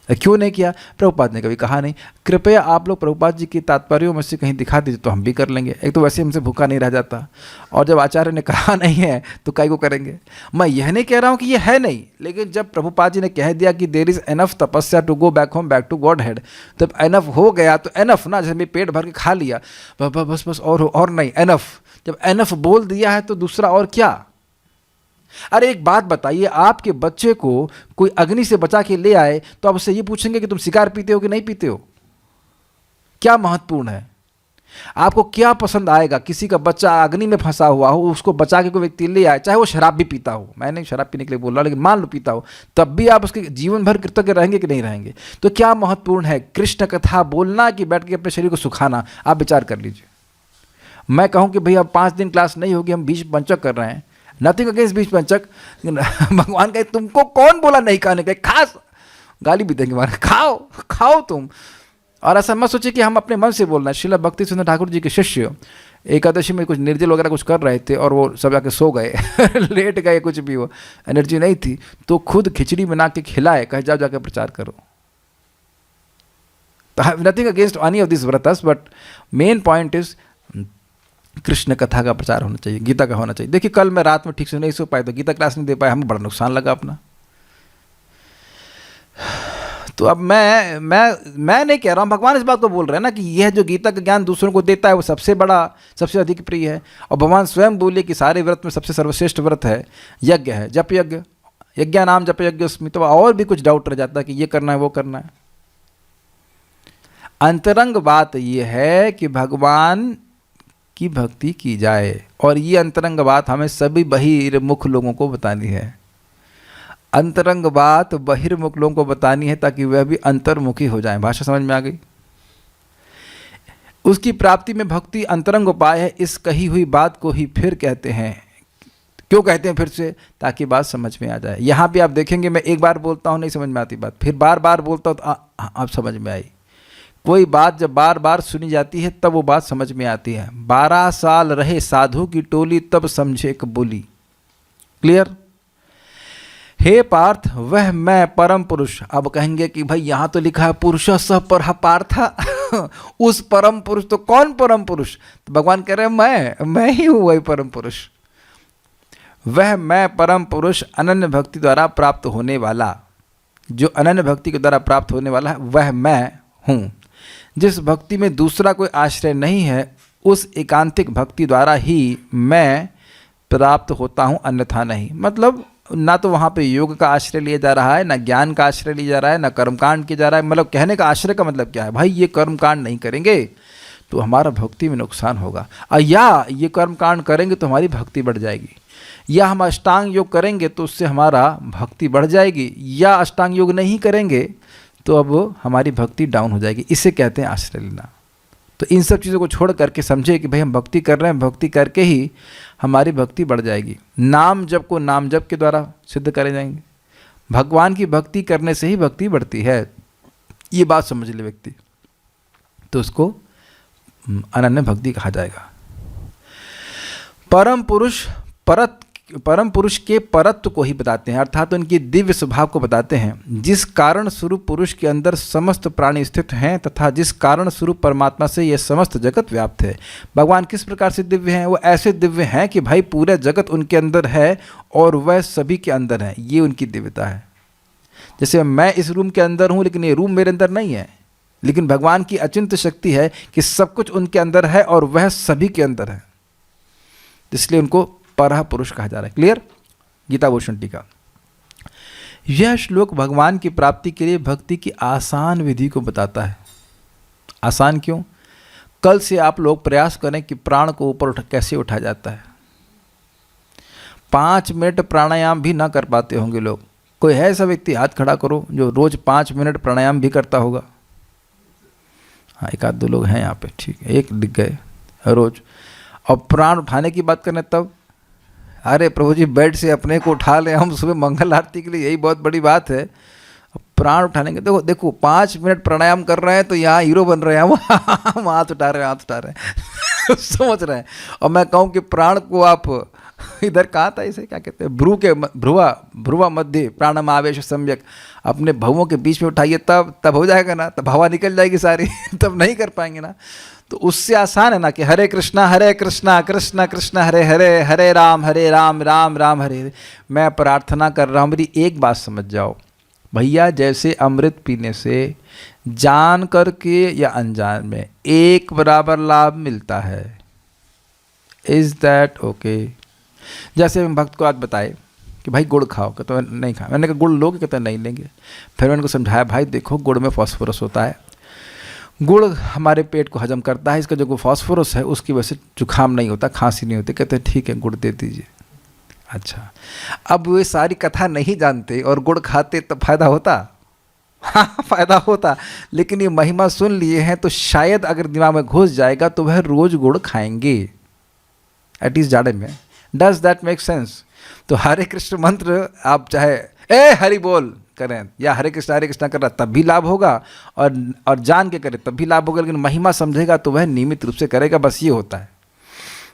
क्यों नहीं किया? प्रभुपाद ने कभी कहा नहीं। कृपया आप लोग प्रभुपाद जी की तात्पर्यों में से कहीं दिखा दीजिए तो हम भी कर लेंगे। एक तो वैसे हमसे भूखा नहीं रह जाता, और जब आचार्य ने कहा नहीं है तो काहे को करेंगे। मैं यह नहीं कह रहा हूँ कि यह है नहीं, लेकिन जब प्रभुपाद जी ने कह दिया कि there is enough tapasya to go back home, back to godhead, तब एनफ हो गया तो एनफ ना, जैसे मैं पेट भर के खा लिया बस बस और नहीं, एनफ। जब एनफ बोल दिया है तो दूसरा और क्या। अरे एक बात बताइए, आपके बच्चे को कोई अग्नि से बचा के ले आए तो आप उससे ये पूछेंगे कि तुम सिगार पीते हो कि नहीं पीते हो? क्या महत्वपूर्ण है? आपको क्या पसंद आएगा? किसी का बच्चा अग्नि में फंसा हुआ हो, उसको बचा के कोई व्यक्ति ले आए, चाहे वो शराब भी पीता हो, मैं नहीं शराब पीने के लिए बोल रहा, लेकिन मान लो पीता हो, तब भी आप उसके जीवन भर कृतज्ञ रहेंगे कि नहीं रहेंगे? तो क्या महत्वपूर्ण है, कृष्ण कथा बोलना कि बैठ के अपने शरीर को सुखाना? आप विचार कर लीजिए। मैं कहूँ कि भैया 5 दिन क्लास नहीं होगी, हम भीष्म पंचक कर रहे हैं, नथिंग अगेंस्ट भीष्म पंचक, भगवान कहे तुमको कौन बोला नहीं खाने का, खास गाली भी देंगे, मारे खाओ तुम। और ऐसा मत सोचिए कि हम अपने मन से बोलना है। श्रील भक्ति सिंह ठाकुर जी के शिष्य एकादशी में कुछ निर्जल वगैरह कुछ कर रहे थे और वो सब जाके सो गए लेट गए, कुछ भी वो एनर्जी नहीं थी, तो खुद खिचड़ी बना के खिलाए, कहे जाओ जाकर प्रचार करो। Nothing against any of this vratas, but main point is Krishna कथा का प्रचार होना चाहिए, गीता का होना चाहिए। देखिए कल मैं रात में ठीक से नहीं सो पाया तो गीता क्लास नहीं दे पाया, हमें बड़ा नुकसान लगा अपना। तो अब मैं नहीं कह रहा हूँ, भगवान इस बात को बोल रहे हैं ना कि यह जो गीता का ज्ञान दूसरों को देता है वो सबसे बड़ा, सबसे अधिक प्रिय है। और भगवान स्वयं बोले कि सारे व्रत में सबसे सर्वश्रेष्ठ व्रत है यज्ञ है, जप यज्ञ, यज्ञ नाम जप यज्ञ। उसमें तो और भी कुछ डाउट रह जाता है कि ये करना है वो करना है। अंतरंग बात यह है कि भगवान की भक्ति की जाए, और ये अंतरंग बात हमें सभी बहिर्मुख लोगों को बतानी है। अंतरंग बात बहिर्मुख लोगों को बतानी है ताकि वह भी अंतर्मुखी हो जाएं। भाषा समझ में आ गई? उसकी प्राप्ति में भक्ति अंतरंग उपाय है। इस कही हुई बात को ही फिर कहते हैं। क्यों कहते हैं फिर से? ताकि बात समझ में आ जाए। यहाँ भी आप देखेंगे मैं एक बार बोलता हूँ नहीं समझ में आती बात, फिर बार बार बोलता हूँ तो आप समझ में आई। कोई बात जब बार बार सुनी जाती है तब वो बात समझ में आती है। 12 साल रहे साधु की टोली तब समझे कबूली। क्लियर? हे पार्थ वह मैं परम पुरुष। अब कहेंगे कि भाई यहाँ तो लिखा है पुरुष स पर पार्थ उस परम पुरुष, तो कौन परम पुरुष? तो भगवान कह रहे हैं मैं ही हूँ वही परम पुरुष। वह मैं परम पुरुष अनन्य भक्ति द्वारा प्राप्त होने वाला, जो अनन्य भक्ति के द्वारा प्राप्त होने वाला है वह मैं हूँ। जिस भक्ति में दूसरा कोई आश्रय नहीं है उस एकांतिक भक्ति द्वारा ही मैं प्राप्त होता हूँ, अन्यथा नहीं। मतलब ना तो वहाँ पे योग का आश्रय लिया जा रहा है, ना ज्ञान का आश्रय लिया जा रहा है, ना कर्मकांड किया जा रहा है। मतलब कहने का आश्रय का मतलब क्या है? भाई ये कर्मकांड नहीं करेंगे तो हमारा भक्ति में नुकसान होगा, या ये कर्मकांड करेंगे तो हमारी भक्ति बढ़ जाएगी, या हम अष्टांग योग करेंगे तो उससे हमारा भक्ति बढ़ जाएगी, या अष्टांग योग नहीं करेंगे तो अब हमारी भक्ति डाउन हो जाएगी। इसे कहते हैं आश्रय लेना। तो इन सब चीज़ों को छोड़ करके समझे कि भाई हम भक्ति कर रहे हैं, भक्ति करके ही हमारी भक्ति बढ़ जाएगी। नाम जप को नाम जप के द्वारा सिद्ध करे जाएंगे। भगवान की भक्ति करने से ही भक्ति बढ़ती है, ये बात समझ ले व्यक्ति, तो उसको अनन्य भक्ति कहा जाएगा। परम पुरुष के परत्व को ही बताते हैं, अर्थात उनकी दिव्य स्वभाव को बताते हैं। जिस कारण स्वरूप पुरुष के अंदर समस्त प्राणी स्थित हैं तथा जिस कारण स्वरूप परमात्मा से यह समस्त जगत व्याप्त है। भगवान किस प्रकार से दिव्य हैं? वो ऐसे दिव्य हैं कि भाई पूरा जगत उनके अंदर है और वह सभी के अंदर है। ये उनकी दिव्यता है। जैसे मैं इस रूम के अंदर हूँ लेकिन ये रूम मेरे अंदर नहीं है, लेकिन भगवान की अचिंत्य शक्ति है कि सब कुछ उनके अंदर है और वह सभी के अंदर है, इसलिए उनको परह पुरुष कहा जा रहा है। क्लियर? गीता भूषण टीका। यह श्लोक भगवान की प्राप्ति के लिए भक्ति की आसान विधि को बताता है। आसान क्यों? कल से आप लोग प्रयास करें कि प्राण को ऊपर कैसे उठाया जाता है। 5 मिनट प्राणायाम भी ना कर पाते होंगे लोग। कोई है ऐसा व्यक्ति, हाथ खड़ा करो, जो रोज 5 मिनट प्राणायाम भी करता होगा? हाँ, 1-2 लोग हैं यहाँ पे, ठीक है, एक दिख गए रोज। और प्राण उठाने की बात करें तब, अरे प्रभु जी बेड से अपने को उठा लें हम सुबह मंगल आरती के लिए, यही बहुत बड़ी बात है। प्राण उठाने के देखो 5 मिनट प्राणायाम कर रहे हैं तो यहाँ हीरो बन रहे हैं हम हाथ उठा रहे हैं समझ रहे हैं। और मैं कहूँ कि प्राण को आप इधर कहाँ था, इसे क्या कहते हैं, भ्रुवा मध्य प्राणम आवेश सम्यक, अपने भवों के बीच में उठाइए, तब हो जाएगा ना, तब हवा निकल जाएगी सारी तब नहीं कर पाएंगे ना। तो उससे आसान है ना कि हरे कृष्णा कृष्ण कृष्ण हरे हरे, हरे राम राम राम हरे हरे। मैं प्रार्थना कर रहा हूँ, मेरी एक बात समझ जाओ भैया, जैसे अमृत पीने से जान करके या अनजान में एक बराबर लाभ मिलता है। Is that okay? जैसे हम भक्त को आज बताए कि भाई गुड़ खाओ, कहते तो नहीं खा, मैंने कहा गुड़ लोगे, कहते नहीं लेंगे। फिर मैंने उनको समझाया, भाई देखो गुड़ में फास्फोरस होता है, गुड़ हमारे पेट को हजम करता है, इसका जो फास्फोरस है उसकी वजह से जुकाम नहीं होता, खांसी नहीं होती। कहते ठीक है गुड़ दे दीजिए। अच्छा, अब वे सारी कथा नहीं जानते और गुड़ खाते तब फायदा होता? हाँ फायदा होता, लेकिन ये महिमा सुन लिए हैं तो शायद अगर दिमाग में घुस जाएगा तो वह रोज गुड़ खाएंगे, एटलीस्ट जाड़े में। Does that make sense? तो हरे कृष्ण मंत्र आप चाहे ए हरि बोल करें या हरे कृष्णा कर रहा तब भी लाभ होगा, और जान के करें तब भी लाभ होगा, लेकिन महिमा समझेगा तो वह नियमित रूप से करेगा, बस ये होता है।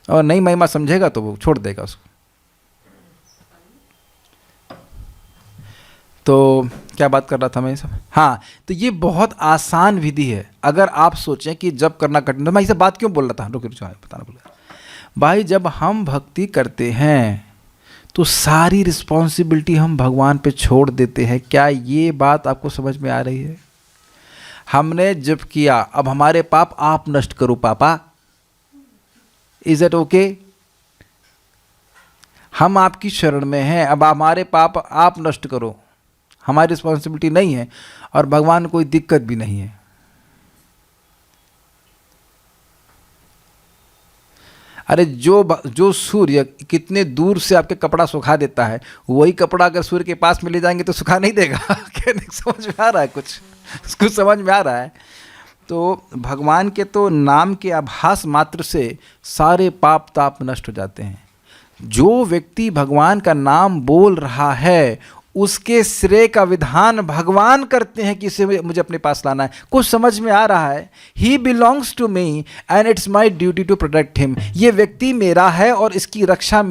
और नहीं महिमा समझेगा तो वो छोड़ देगा उसको। तो क्या बात कर रहा था मैं सब? हाँ, तो ये बहुत आसान विधि है। अगर आप सोचें कि जब करना कठिन, तो मैं इसे बात क्यों बोल रहा था, रुक बताना बोला भाई, जब हम भक्ति करते हैं तो सारी रिस्पॉन्सिबिलिटी हम भगवान पे छोड़ देते हैं। क्या ये बात आपको समझ में आ रही है? हमने जब किया, अब हमारे पाप आप नष्ट करो पापा, इज इट ओके? हम आपकी शरण में हैं, अब हमारे पाप आप नष्ट करो, हमारी रिस्पॉन्सिबिलिटी नहीं है और भगवान को कोई दिक्कत भी नहीं है। अरे जो सूर्य कितने दूर से आपके कपड़ा सुखा देता है, वही कपड़ा अगर सूर्य के पास में ले जाएंगे तो सुखा नहीं देगा कहने समझ में आ रहा है? कुछ समझ में आ रहा है? तो भगवान के तो नाम के आभास मात्र से सारे पाप ताप नष्ट हो जाते हैं। जो व्यक्ति भगवान का नाम बोल रहा है उसके श्रेय का विधान भगवान करते हैं कि इसे मुझे अपने पास लाना है। कुछ समझ में आ रहा है? He belongs to me and it's my duty to protect him. ये व्यक्ति मेरा है और इसकी रक्षा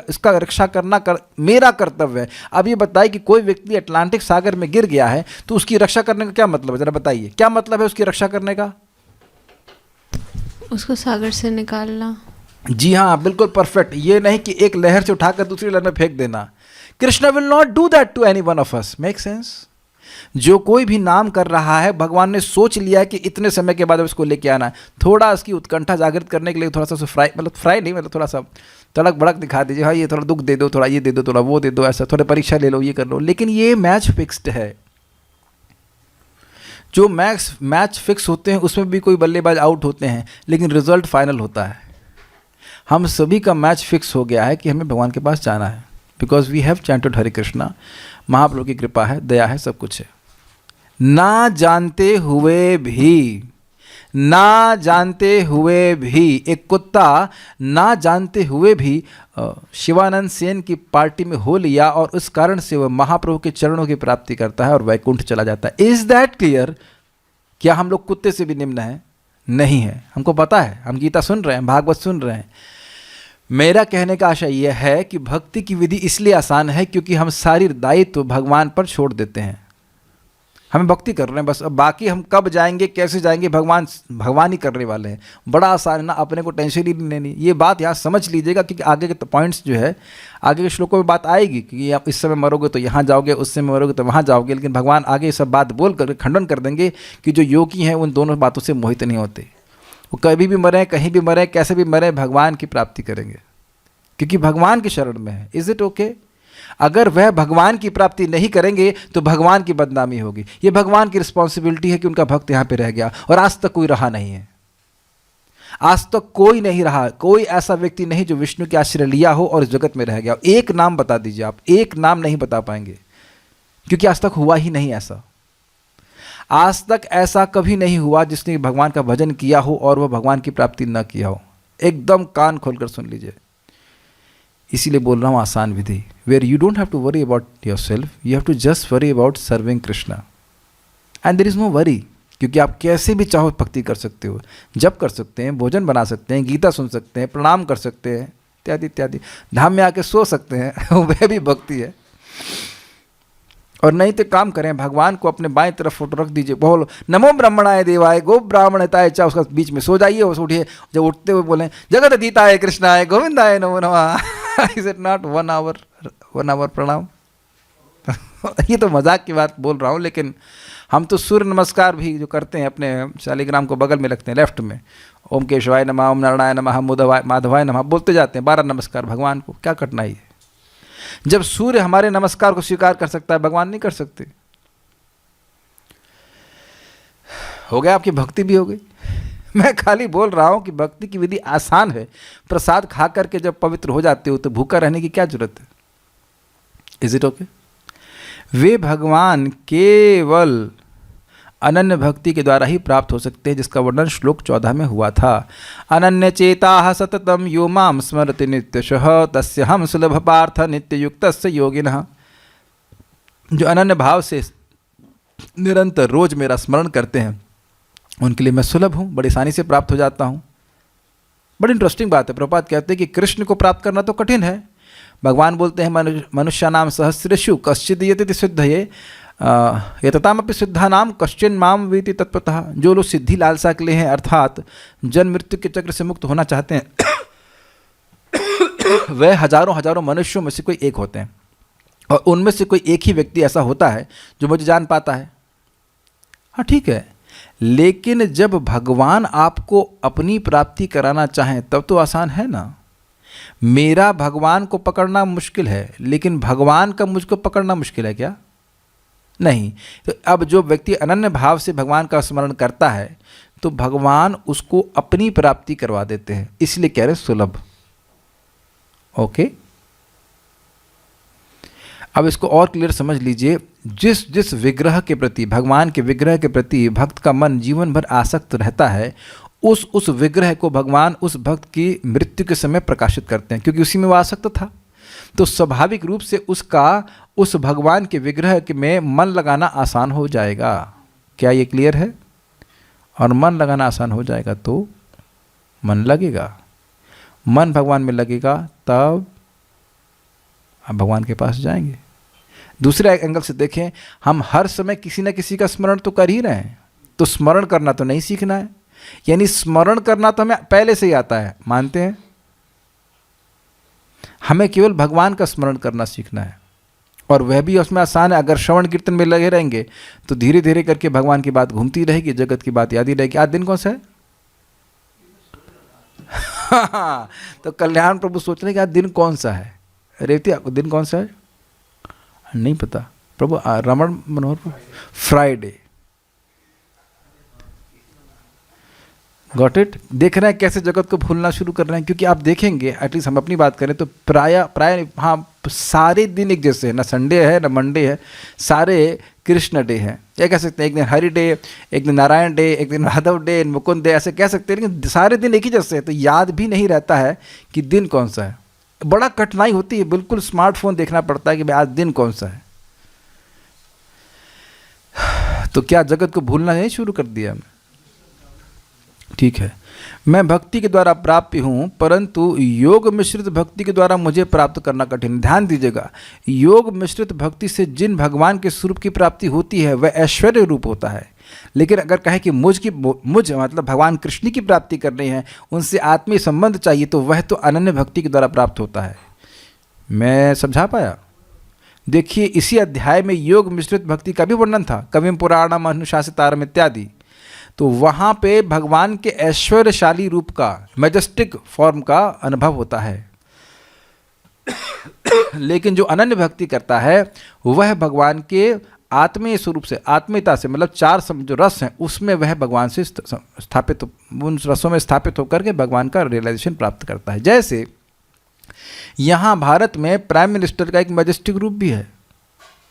इसका रक्षा करना मेरा कर्तव्य है। अब ये बताइए कि कोई व्यक्ति अटलांटिक सागर में गिर गया है तो उसकी रक्षा करने का क्या मतलब है? जरा बताइए, क्या मतलब है उसकी रक्षा करने का? उसको सागर से निकालना। जी हाँ, बिल्कुल परफेक्ट। ये नहीं कि एक लहर से उठाकर दूसरी लहर में फेंक देना। Krishna will not do that to any one of us. Make sense? जो कोई भी नाम कर रहा है, भगवान ने सोच लिया है कि इतने समय के बाद उसको लेके आना है। थोड़ा उसकी उत्कंठा जागृत करने के लिए थोड़ा सा फ्राई नहीं, मतलब थोड़ा सा तड़क भड़क दिखा दीजिए, हाँ ये थोड़ा दुख दे दो, थोड़ा ये दे दो, थोड़ा वो दे दो, ऐसा थोड़ा परीक्षा ले लो, ये कर लो। लेकिन ये मैच फिक्स्ड है। जो मैच फिक्स होते हैं उसमें भी कोई बल्लेबाज आउट होते हैं, लेकिन रिजल्ट फाइनल होता है। हम सभी का मैच फिक्स हो गया है कि हमें भगवान के पास जाना है, बिकॉज वी हैव चैंटेड हरे कृष्णा। महाप्रभु की कृपा है, दया है, सब कुछ है। ना जानते हुए भी एक कुत्ता ना जानते हुए भी शिवानंद सेन की पार्टी में हो लिया और उस कारण से वह महाप्रभु के चरणों की प्राप्ति करता है और वैकुंठ चला जाता है। Is that clear? क्या हम लोग कुत्ते से भी निम्न हैं? नहीं है। हमको पता है, हम गीता सुन रहे हैं, भागवत सुन रहे हैं। मेरा कहने का आशय यह है कि भक्ति की विधि इसलिए आसान है क्योंकि हम सारी दायित्व भगवान पर छोड़ देते हैं। हमें भक्ति कर रहे हैं बस, अब बाकी हम कब जाएंगे, कैसे जाएंगे, भगवान ही करने वाले हैं। बड़ा आसान है ना, अपने को टेंशन ही नहीं लेनी। ये बात यहाँ समझ लीजिएगा क्योंकि आगे के पॉइंट्स जो है, आगे के श्लोकों में बात आएगी कि आप इस समय मरोगे तो यहाँ जाओगे, उस समय मरोगे तो वहाँ जाओगे। लेकिन भगवान आगे सब बात बोल कर खंडन कर देंगे कि जो योगी हैं उन दोनों बातों से मोहित नहीं होते। वो कभी भी मरें, कहीं भी मरें, कैसे भी मरें, भगवान की प्राप्ति करेंगे। क्योंकि भगवान की शरण में है। Is it okay? अगर वह भगवान की प्राप्ति नहीं करेंगे तो भगवान की बदनामी होगी। ये भगवान की रिस्पॉन्सिबिलिटी है कि उनका भक्त यहाँ पे रह गया, और आज तक कोई रहा नहीं है। आज तक कोई नहीं रहा, कोई ऐसा व्यक्ति नहीं जो विष्णु के आश्रय लिया हो और इस जगत में रह गया। एक नाम बता दीजिए आप, एक नाम नहीं बता पाएंगे, क्योंकि आज तक हुआ ही नहीं ऐसा। आज तक ऐसा कभी नहीं हुआ जिसने भगवान का भजन किया हो और वह भगवान की प्राप्ति न किया हो। एकदम कान खोलकर सुन लीजिए। इसीलिए बोल रहा हूँ आसान विधि, where you don't have to worry about yourself, you have to just worry about serving Krishna, and there is no worry. क्योंकि आप कैसे भी चाहो भक्ति कर सकते हो, जप कर सकते हैं, भोजन बना सकते हैं, गीता सुन सकते हैं, प्रणाम कर सकते हैं, इत्यादि इत्यादि। धाम में आके सो सकते हैं वह भी भक्ति है। और नहीं तो काम करें, भगवान को अपने बाएं तरफ फोटो रख दीजिए, बोलो नमो ब्रह्मणाय देवाय गो ब्राह्मणताय चा, उसका बीच में सो जाइए और उठिए, जब उठते हुए बोलें जगत दीताय कृष्णाय गोविंदाय नमो नमः। इज इट नॉट 1 आवर प्रणाम? ये तो मजाक की बात बोल रहा हूँ, लेकिन हम तो सूर्य नमस्कार भी जो करते हैं अपने शालिग्राम को बगल में रखते हैं लेफ्ट में, ओम केशवाय नमः, ओम नारायणाय नमः, माधवाय नमः बोलते जाते हैं 12 नमस्कार भगवान को। क्या कठिनाई है? जब सूर्य हमारे नमस्कार को स्वीकार कर सकता है, भगवान नहीं कर सकते। हो गया, आपकी भक्ति भी हो गई। मैं खाली बोल रहा हूं कि भक्ति की विधि आसान है। प्रसाद खा करके जब पवित्र हो जाते हो तो भूखा रहने की क्या जरूरत है? Is it okay? वे भगवान केवल अनन्य भक्ति के द्वारा ही प्राप्त हो सकते हैं, जिसका वर्णन श्लोक 14 में हुआ था। अनन्य चेता सततम यो माम स्मरति नित्यशः तस्य हम सुलभ पार्थ नित्य युक्तस्य योगिनः। जो अनन्य भाव से निरंतर रोज मेरा स्मरण करते हैं, उनके लिए मैं सुलभ हूँ, बड़ी आसानी से प्राप्त हो जाता हूँ। बड़ी इंटरेस्टिंग बात है। प्रभुपाद कहते हैं कि कृष्ण को प्राप्त करना तो कठिन है। भगवान बोलते हैं मनुष्य नाम सहस्रेषु कश्चिद यति सिद्धये यततामपि सिद्धा नाम कश्चिन माम वीति तत्वतः। जो लोग सिद्धि लालसा के लिए हैं, अर्थात जन्म मृत्यु के चक्र से मुक्त होना चाहते हैं, वह हजारों हजारों मनुष्यों में से कोई एक होते हैं, और उनमें से कोई एक ही व्यक्ति ऐसा होता है जो मुझे जान पाता है। हाँ ठीक है, लेकिन जब भगवान आपको अपनी प्राप्ति कराना चाहें तब तो आसान है ना। मेरा भगवान को पकड़ना मुश्किल है, लेकिन भगवान का मुझको पकड़ना मुश्किल है क्या? नहीं। तो अब जो व्यक्ति अनन्य भाव से भगवान का स्मरण करता है तो भगवान उसको अपनी प्राप्ति करवा देते हैं, इसलिए कह रहे सुलभ। ओके, अब इसको और क्लियर समझ लीजिए। जिस जिस विग्रह के प्रति, भगवान के विग्रह के प्रति भक्त का मन जीवन भर आसक्त रहता है, उस विग्रह को भगवान उस भक्त की मृत्यु के समय प्रकाशित करते हैं, क्योंकि उसी में वो आसक्त था। तो स्वाभाविक रूप से उसका उस भगवान के विग्रह में मन लगाना आसान हो जाएगा। क्या ये क्लियर है? और मन लगाना आसान हो जाएगा तो मन लगेगा, मन भगवान में लगेगा, तब आप भगवान के पास जाएंगे। दूसरे एंगल से देखें, हम हर समय किसी न किसी का स्मरण तो कर ही रहे हैं, तो स्मरण करना तो नहीं सीखना है। यानी स्मरण करना तो हमें पहले से ही आता है, मानते हैं। हमें केवल भगवान का स्मरण करना सीखना है, और वह भी उसमें आसान है। अगर श्रवण कीर्तन में लगे रहेंगे तो धीरे धीरे करके भगवान की बात घूमती रहेगी, जगत की बात याद ही रहेगी। आज दिन कौन सा है? तो कल्याण प्रभु सोच रहे कि आज दिन कौन सा है। रेवती, आपको दिन कौन सा है? नहीं पता प्रभु। रमण मनोहर, फ्राइडे। Got it? देख रहे हैं कैसे जगत को भूलना शुरू कर रहे हैं। क्योंकि आप देखेंगे, एटलीस्ट हम अपनी बात करें तो प्राय हाँ सारे दिन एक जैसे है, ना संडे है ना मंडे है, सारे कृष्ण डे है। क्या कह सकते हैं? एक दिन हरि डे, एक दिन नारायण डे, एक दिन माधव डे, मुकुंद डे, ऐसे कह सकते हैं। लेकिन सारे दिन एक ही जैसे है, तो याद भी नहीं रहता है कि दिन कौन सा है। बड़ा कठिनाई होती है, बिल्कुल स्मार्टफोन देखना पड़ता है कि भाई आज दिन कौन सा है। तो क्या जगत को भूलना नहीं शुरू कर दिया हमने? ठीक है, मैं भक्ति के द्वारा प्राप्त हूँ, परंतु योग मिश्रित भक्ति के द्वारा मुझे प्राप्त करना कठिन। ध्यान दीजिएगा, योग मिश्रित भक्ति से जिन भगवान के स्वरूप की प्राप्ति होती है वह ऐश्वर्य रूप होता है। लेकिन अगर कहें कि मुझ मतलब भगवान कृष्ण की प्राप्ति करनी है, उनसे आत्मीय संबंध चाहिए, तो वह तो अनन्य भक्ति के द्वारा प्राप्त होता है। मैं समझा पाया? देखिए, इसी अध्याय में योग मिश्रित भक्ति का भी वर्णन था, कविम पुराणम अनुशासितारम इत्यादि। तो वहाँ पे भगवान के ऐश्वर्यशाली रूप का, मैजेस्टिक फॉर्म का अनुभव होता है। लेकिन जो अनन्य भक्ति करता है वह भगवान के आत्मीय स्वरूप से, आत्मीयता से, मतलब चार जो रस हैं उसमें वह भगवान से स्थापित, उन रसों में स्थापित होकर के भगवान का रियलाइजेशन प्राप्त करता है। जैसे यहाँ भारत में प्राइम मिनिस्टर का एक मैजेस्टिक रूप भी है,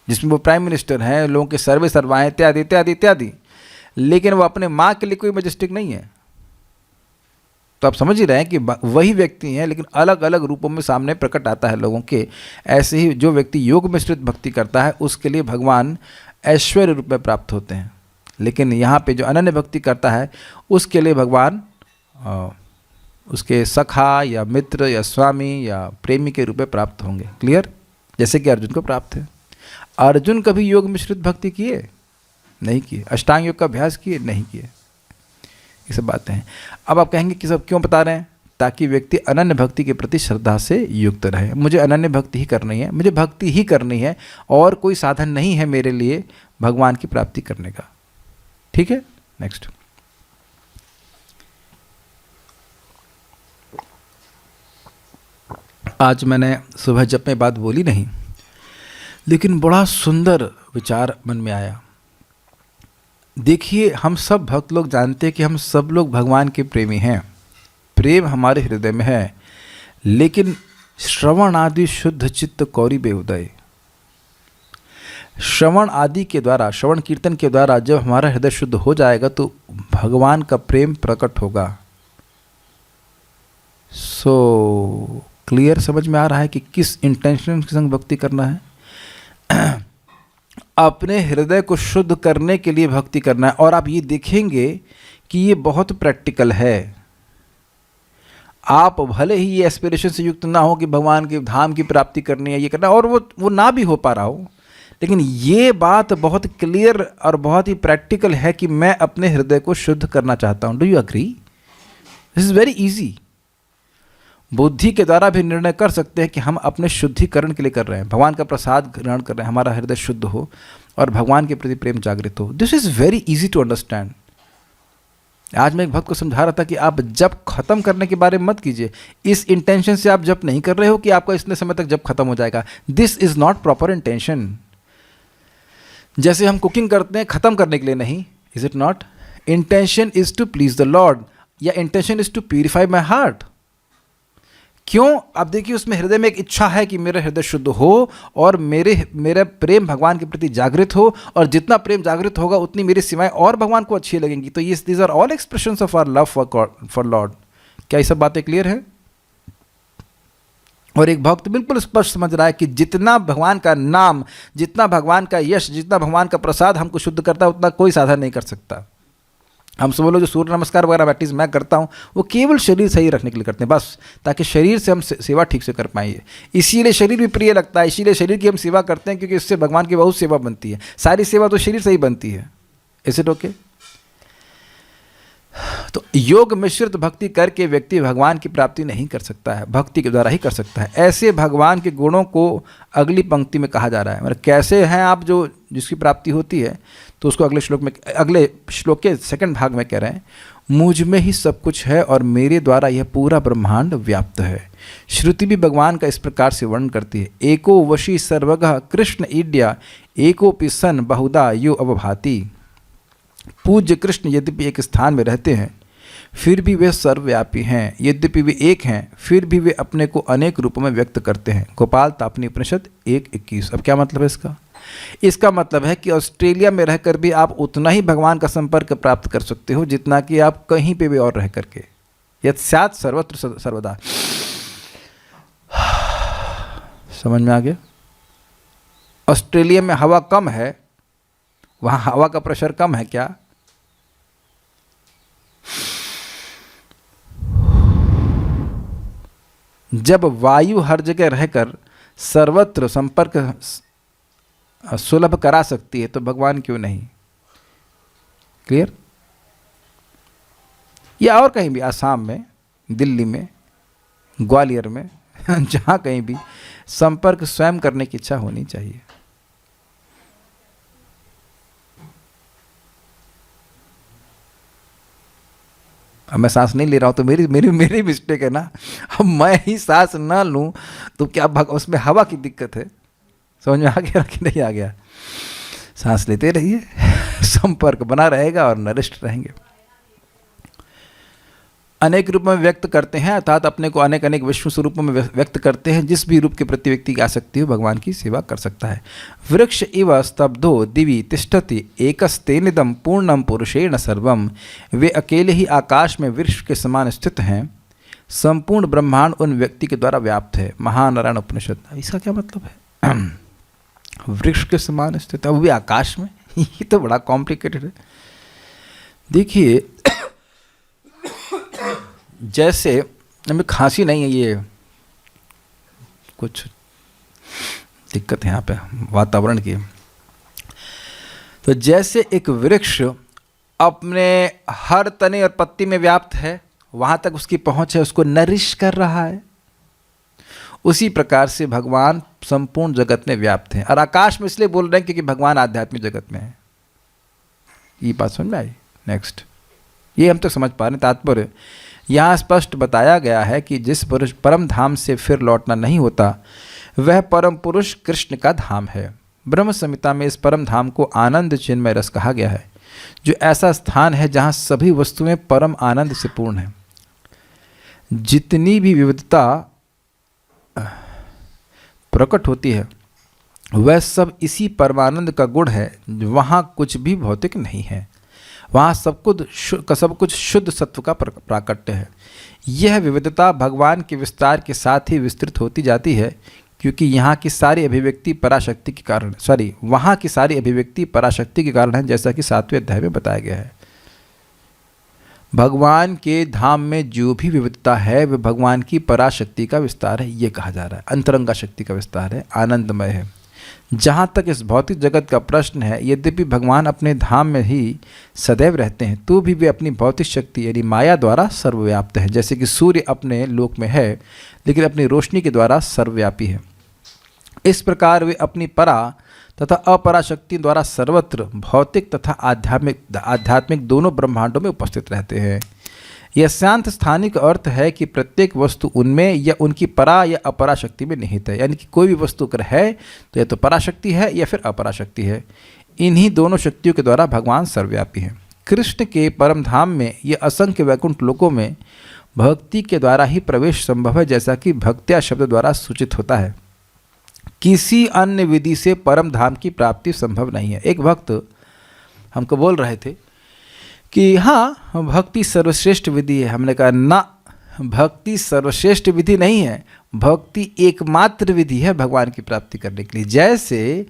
जिसमें वो प्राइम मिनिस्टर हैं, लोगों के सर्वे सर्वाएं इत्यादि इत्यादि इत्यादि, लेकिन वो अपने माँ के लिए कोई मैजेस्टिक नहीं है। तो आप समझ ही रहे हैं कि वही व्यक्ति हैं, लेकिन अलग अलग रूपों में सामने प्रकट आता है लोगों के। ऐसे ही जो व्यक्ति योग मिश्रित भक्ति करता है उसके लिए भगवान ऐश्वर्य रूप में प्राप्त होते हैं, लेकिन यहाँ पे जो अनन्य भक्ति करता है उसके लिए भगवान उसके सखा या मित्र या स्वामी या प्रेमी के रूप में प्राप्त होंगे। क्लियर? जैसे कि अर्जुन को प्राप्त है। अर्जुन कभी योग मिश्रित भक्ति किए? नहीं किए। अष्टांग योग का अभ्यास किए? नहीं किए। ये सब बातें हैं। अब आप कहेंगे कि सब क्यों बता रहे हैं? ताकि व्यक्ति अनन्य भक्ति के प्रति श्रद्धा से युक्त रहे। मुझे अनन्य भक्ति ही करनी है, मुझे भक्ति ही करनी है, और कोई साधन नहीं है मेरे लिए भगवान की प्राप्ति करने का। ठीक है, नेक्स्ट। आज मैंने सुबह जब में बात बोली नहीं, लेकिन बड़ा सुंदर विचार मन में आया। देखिए, हम सब भक्त लोग जानते हैं कि हम सब लोग भगवान के प्रेमी हैं, प्रेम हमारे हृदय में है, लेकिन श्रवण आदि शुद्ध चित्त कौरी बेउदय, श्रवण आदि के द्वारा, श्रवण कीर्तन के द्वारा जब हमारा हृदय शुद्ध हो जाएगा तो भगवान का प्रेम प्रकट होगा। सो क्लियर समझ में आ रहा है कि किस इंटेंशन के संग भक्ति करना है। अपने हृदय को शुद्ध करने के लिए भक्ति करना है। और आप ये देखेंगे कि ये बहुत प्रैक्टिकल है। आप भले ही ये एस्पिरेशन से युक्त ना हो कि भगवान के धाम की प्राप्ति करनी है, ये करना, और वो ना भी हो पा रहा हो, लेकिन ये बात बहुत क्लियर और बहुत ही प्रैक्टिकल है कि मैं अपने हृदय को शुद्ध करना चाहता हूँ। Do you agree? This is very easy. बुद्धि के द्वारा भी निर्णय कर सकते हैं कि हम अपने शुद्धिकरण के लिए कर रहे हैं, भगवान का प्रसाद ग्रहण कर रहे हैं, हमारा हृदय शुद्ध हो और भगवान के प्रति प्रेम जागृत हो। This is very easy to understand. आज मैं एक भक्त को समझा रहा था कि आप जप खत्म करने के बारे में मत कीजिए। इस इंटेंशन से आप जप नहीं कर रहे हो कि आपका इतने समय तक जप खत्म हो जाएगा। This is not proper intention. जैसे हम कुकिंग करते हैं खत्म करने के लिए नहीं, is it not? Intention is to please the lord, या intention is to purify my heart. क्यों? आप देखिए, उसमें हृदय में एक इच्छा है कि मेरा हृदय शुद्ध हो और मेरा प्रेम भगवान के प्रति जागृत हो, और जितना प्रेम जागृत होगा उतनी मेरी सेवाएं और भगवान को अच्छी लगेंगी। तो ये these are all expressions of our love for lord. क्या ये सब बातें क्लियर है? और एक भक्त बिल्कुल स्पष्ट समझ रहा है कि जितना भगवान का नाम, जितना भगवान का यश, जितना भगवान का प्रसाद हमको शुद्ध करता है, उतना कोई साधन नहीं कर सकता। हम सब लोग जो सूर्य नमस्कार वगैरह प्रैक्टिस मैं करता हूँ, वो केवल शरीर सही रखने के लिए करते हैं बस, ताकि शरीर से हम सेवा ठीक से कर पाएंगे। इसीलिए शरीर भी प्रिय लगता है, इसीलिए शरीर की हम सेवा करते हैं, क्योंकि इससे भगवान की बहुत सेवा बनती है। सारी सेवा तो शरीर से ही बनती है। Is it okay? तो योग मिश्रित भक्ति करके व्यक्ति भगवान की प्राप्ति नहीं कर सकता है, भक्ति के द्वारा ही कर सकता है। ऐसे भगवान के गुणों को अगली पंक्ति में कहा जा रहा है। मतलब कैसे हैं आप जो जिसकी प्राप्ति होती है, तो उसको अगले श्लोक के सेकंड भाग में कह रहे हैं, मुझ में ही सब कुछ है और मेरे द्वारा यह पूरा ब्रह्मांड व्याप्त है। श्रुति भी भगवान का इस प्रकार से वर्णन करती है, एको वशी सर्वगः कृष्ण ईड्या एकोपि सन बहुधा यो अवभाति। पूज्य कृष्ण यद्यपि एक स्थान में रहते हैं, फिर भी वे सर्वव्यापी हैं। यद्यपि वे एक हैं, फिर भी वे अपने को अनेक रूपों में व्यक्त करते हैं। गोपाल तापनी उपनिषद 1:21। अब क्या मतलब है इसका? इसका मतलब है कि ऑस्ट्रेलिया में रहकर भी आप उतना ही भगवान का संपर्क प्राप्त कर सकते हो जितना कि आप कहीं पे भी और रह करके। यत् स्यात् सर्वत्र सर्वदा। समझ में आ गया? ऑस्ट्रेलिया में हवा कम है, वहाँ हवा का प्रेशर कम है क्या? जब वायु हर जगह रहकर सर्वत्र संपर्क सुलभ करा सकती है, तो भगवान क्यों नहीं? क्लियर? या और कहीं भी, आसाम में, दिल्ली में, ग्वालियर में, जहाँ कहीं भी संपर्क स्वयं करने की इच्छा होनी चाहिए। अब मैं सांस नहीं ले रहा हूँ तो मेरी मेरी मेरी मिस्टेक है ना। अब मैं ही सांस ना लूँ तो क्या उसमें हवा की दिक्कत है? समझ में आ गया कि नहीं आ गया? सांस लेते रहिए, संपर्क बना रहेगा और नरिष्ठ रहेंगे। अनेक रूप में व्यक्त करते हैं, अर्थात अपने को अनेक अनेक विश्व स्वरूपों में व्यक्त करते हैं। जिस भी रूप के प्रति व्यक्ति की आसक्ति हो भगवान की सेवा कर सकता है। वृक्ष इव स्तब्धो दिवि तिष्ठति एकस्तेनिदम पूर्णम पुरुषेण सर्वम। वे अकेले ही आकाश में वृक्ष के समान स्थित हैं, संपूर्ण ब्रह्मांड उन व्यक्ति के द्वारा व्याप्त है। महानारायण उपनिषद। इसका क्या मतलब है? वृक्ष के समान स्थित है, वो भी आकाश में? ये तो बड़ा कॉम्प्लिकेटेड है। देखिए, जैसे हमें खांसी नहीं है, ये कुछ दिक्कत है यहाँ पे वातावरण की। तो जैसे एक वृक्ष अपने हर तने और पत्ती में व्याप्त है, वहाँ तक उसकी पहुँच है, उसको नरिश कर रहा है, उसी प्रकार से भगवान संपूर्ण जगत में व्याप्त हैं। और आकाश में इसलिए बोल रहे हैं क्योंकि भगवान आध्यात्मिक जगत में है। ये बात समझ में आई? नेक्स्ट, ये हम तो समझ पा रहे हैं। तात्पर्य यहाँ स्पष्ट बताया गया है कि जिस पुरुष परम धाम से फिर लौटना नहीं होता, वह परम पुरुष कृष्ण का धाम है। ब्रह्म संहिता में इस परम धाम को आनंद चिन्मय रस कहा गया है, जो ऐसा स्थान है जहाँ सभी वस्तुएं परम आनंद से पूर्ण हैं। जितनी भी विविधता प्रकट होती है वह सब इसी परमानंद का गुण है। वहाँ कुछ भी भौतिक नहीं है, वहाँ सब कुछ शुद्ध सत्व का प्राकट्य है। यह विविधता भगवान के विस्तार के साथ ही विस्तृत होती जाती है, क्योंकि यहाँ की सारी अभिव्यक्ति पराशक्ति के कारण वहाँ की सारी अभिव्यक्ति पराशक्ति के कारण है, जैसा कि 7वें अध्याय में बताया गया है। भगवान के धाम में जो भी विविधता है वह भगवान की पराशक्ति का विस्तार है। ये कहा जा रहा है अंतरंगा शक्ति का विस्तार है, आनंदमय है। जहाँ तक इस भौतिक जगत का प्रश्न है, यद्यपि भगवान अपने धाम में ही सदैव रहते हैं, तो भी वे अपनी भौतिक शक्ति यानी माया द्वारा सर्वव्याप्त हैं। जैसे कि सूर्य अपने लोक में है लेकिन अपनी रोशनी के द्वारा सर्वव्यापी है, इस प्रकार वे अपनी परा तथा अपरा शक्ति द्वारा सर्वत्र भौतिक तथा आध्यात्मिक दोनों ब्रह्मांडों में उपस्थित रहते हैं। यह शांत स्थानिक अर्थ है कि प्रत्येक वस्तु उनमें या उनकी परा या अपरा शक्ति में निहित है। यानी कि कोई भी वस्तु अगर है तो या तो पराशक्ति है या फिर अपराशक्ति है। इन्हीं दोनों शक्तियों के द्वारा भगवान सर्वव्यापी हैं। कृष्ण के परम धाम में यह असंख्य वैकुंठ लोकों में भक्ति के द्वारा ही प्रवेश संभव है, जैसा कि भक्त्या शब्द द्वारा सूचित होता है। किसी अन्य विधि से परम धाम की प्राप्ति संभव नहीं है। एक भक्त हमको बोल रहे थे कि हाँ भक्ति सर्वश्रेष्ठ विधि है। हमने कहा ना, भक्ति सर्वश्रेष्ठ विधि नहीं है, भक्ति एकमात्र विधि है भगवान की प्राप्ति करने के लिए। जैसे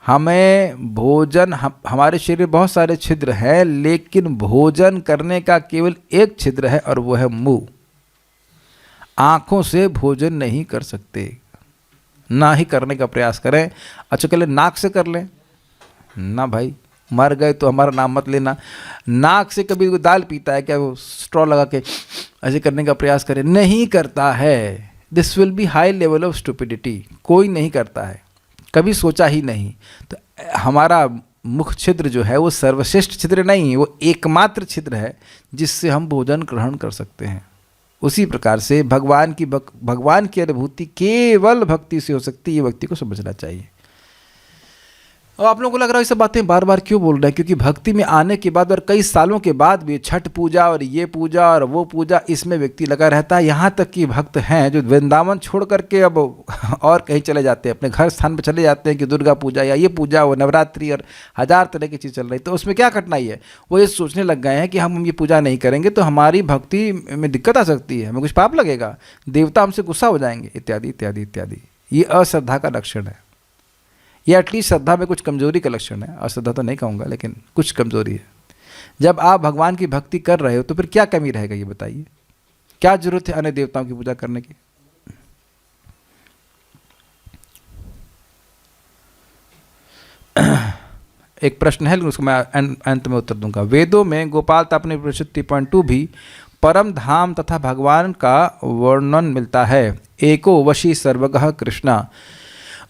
हमें भोजन, हमारे शरीर में बहुत सारे छिद्र हैं, लेकिन भोजन करने का केवल एक छिद्र है और वो है मुंह। आँखों से भोजन नहीं कर सकते, ना ही करने का प्रयास करें। अच्छा चले नाक से कर लें ना भाई, मर गए तो हमारा नाम मत लेना। नाक से कभी कोई दाल पीता है क्या? वो स्ट्रॉ लगा के ऐसे करने का प्रयास करे, नहीं करता है। This will be high level of stupidity. कोई नहीं करता है, कभी सोचा ही नहीं। तो हमारा मुख छिद्र जो है वो सर्वश्रेष्ठ छिद्र नहीं है, वो एकमात्र छिद्र है जिससे हम भोजन ग्रहण कर सकते हैं। उसी प्रकार से भगवान की अनुभूति केवल भक्ति से हो सकती है। ये व्यक्ति को समझना चाहिए। और आप लोगों को लग रहा है ये सब बातें बार बार क्यों बोल रहे हैं? क्योंकि भक्ति में आने के बाद और कई सालों के बाद भी छठ पूजा और ये पूजा और वो पूजा, इसमें व्यक्ति लगा रहता है। यहाँ तक कि भक्त हैं जो वृंदावन छोड़ करके अब और कहीं चले जाते हैं, अपने घर स्थान पर चले जाते हैं कि दुर्गा पूजा या ये पूजा, वो नवरात्रि और 1000 तरह की चीज़ चल रही। तो उसमें क्या कठिनाई है? वो ये सोचने लग गए हैं कि हम ये पूजा नहीं करेंगे तो हमारी भक्ति में दिक्कत आ सकती है, हमें कुछ पाप लगेगा, देवता हमसे गुस्सा हो जाएंगे, इत्यादि इत्यादि इत्यादि। ये अश्रद्धा का लक्षण है। ये एटलीस्ट श्रद्धा में कुछ कमजोरी का लक्षण है। अश्रद्धा तो नहीं कहूँगा, लेकिन कुछ कमजोरी है। जब आप भगवान की भक्ति कर रहे हो तो फिर क्या कमी रहेगा? ये बताइए, क्या जरूरत है अन्य देवताओं की पूजा करने की? एक प्रश्न है, उसको मैं अंत में उत्तर दूंगा। वेदों में गोपाल तापनी उपनिषद 3.2 भी परम धाम तथा भगवान का वर्णन मिलता है। एको वशी सर्वगः कृष्णा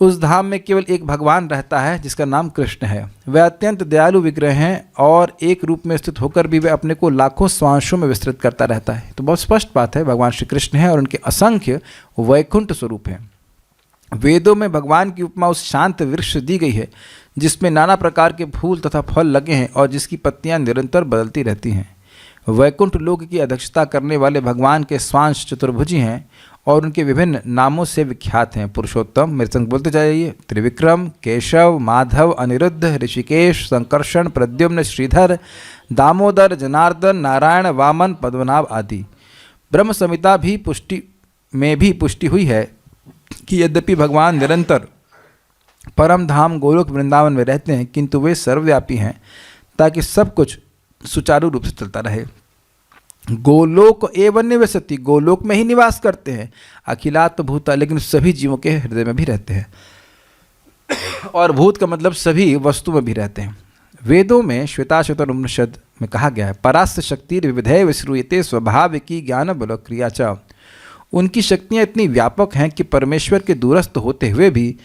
उस धाम में केवल एक भगवान रहता है जिसका नाम कृष्ण है। वे अत्यंत दयालु विग्रह हैं और एक रूप में स्थित होकर भी वे अपने को लाखों स्वांशों में विस्तृत करता रहता है। तो बहुत स्पष्ट बात है, भगवान श्री कृष्ण है और उनके असंख्य वैकुंठ स्वरूप हैं। वेदों में भगवान की उपमा उस शांत वृक्ष से दी गई है जिसमें नाना प्रकार के फूल तथा फल लगे हैं और जिसकी पत्तियां निरंतर बदलती रहती हैं। वैकुंठ लोक की अध्यक्षता करने वाले भगवान के स्वांश चतुर्भुजी हैं और उनके विभिन्न नामों से विख्यात हैं। पुरुषोत्तम, मेरे संग बोलते जाइए, त्रिविक्रम, केशव, माधव, अनिरुद्ध, ऋषिकेश, संकर्षण, प्रद्युम्न, श्रीधर, दामोदर, जनार्दन, नारायण, वामन, पद्मनाभ आदि। ब्रह्म संहिता भी पुष्टि हुई है कि यद्यपि भगवान निरंतर परम धाम गोलोक वृंदावन में रहते हैं, किंतु वे सर्वव्यापी हैं ताकि सब कुछ सुचारू रूप से चलता रहे। गोलोक एवं निवसति, गोलोक में ही निवास करते हैं। अखिलात भूता, लेकिन सभी जीवों के हृदय में भी रहते हैं। और भूत का मतलब सभी वस्तु में भी रहते हैं। वेदों में श्वेताश्वतर उपनिषद में कहा गया है, परास्त शक्ति विविधय विश्रूयते स्वभाव की ज्ञान बल क्रिया च। उनकी शक्तियाँ इतनी व्यापक हैं कि परमेश्वर के दूरस्थ होते हुए भी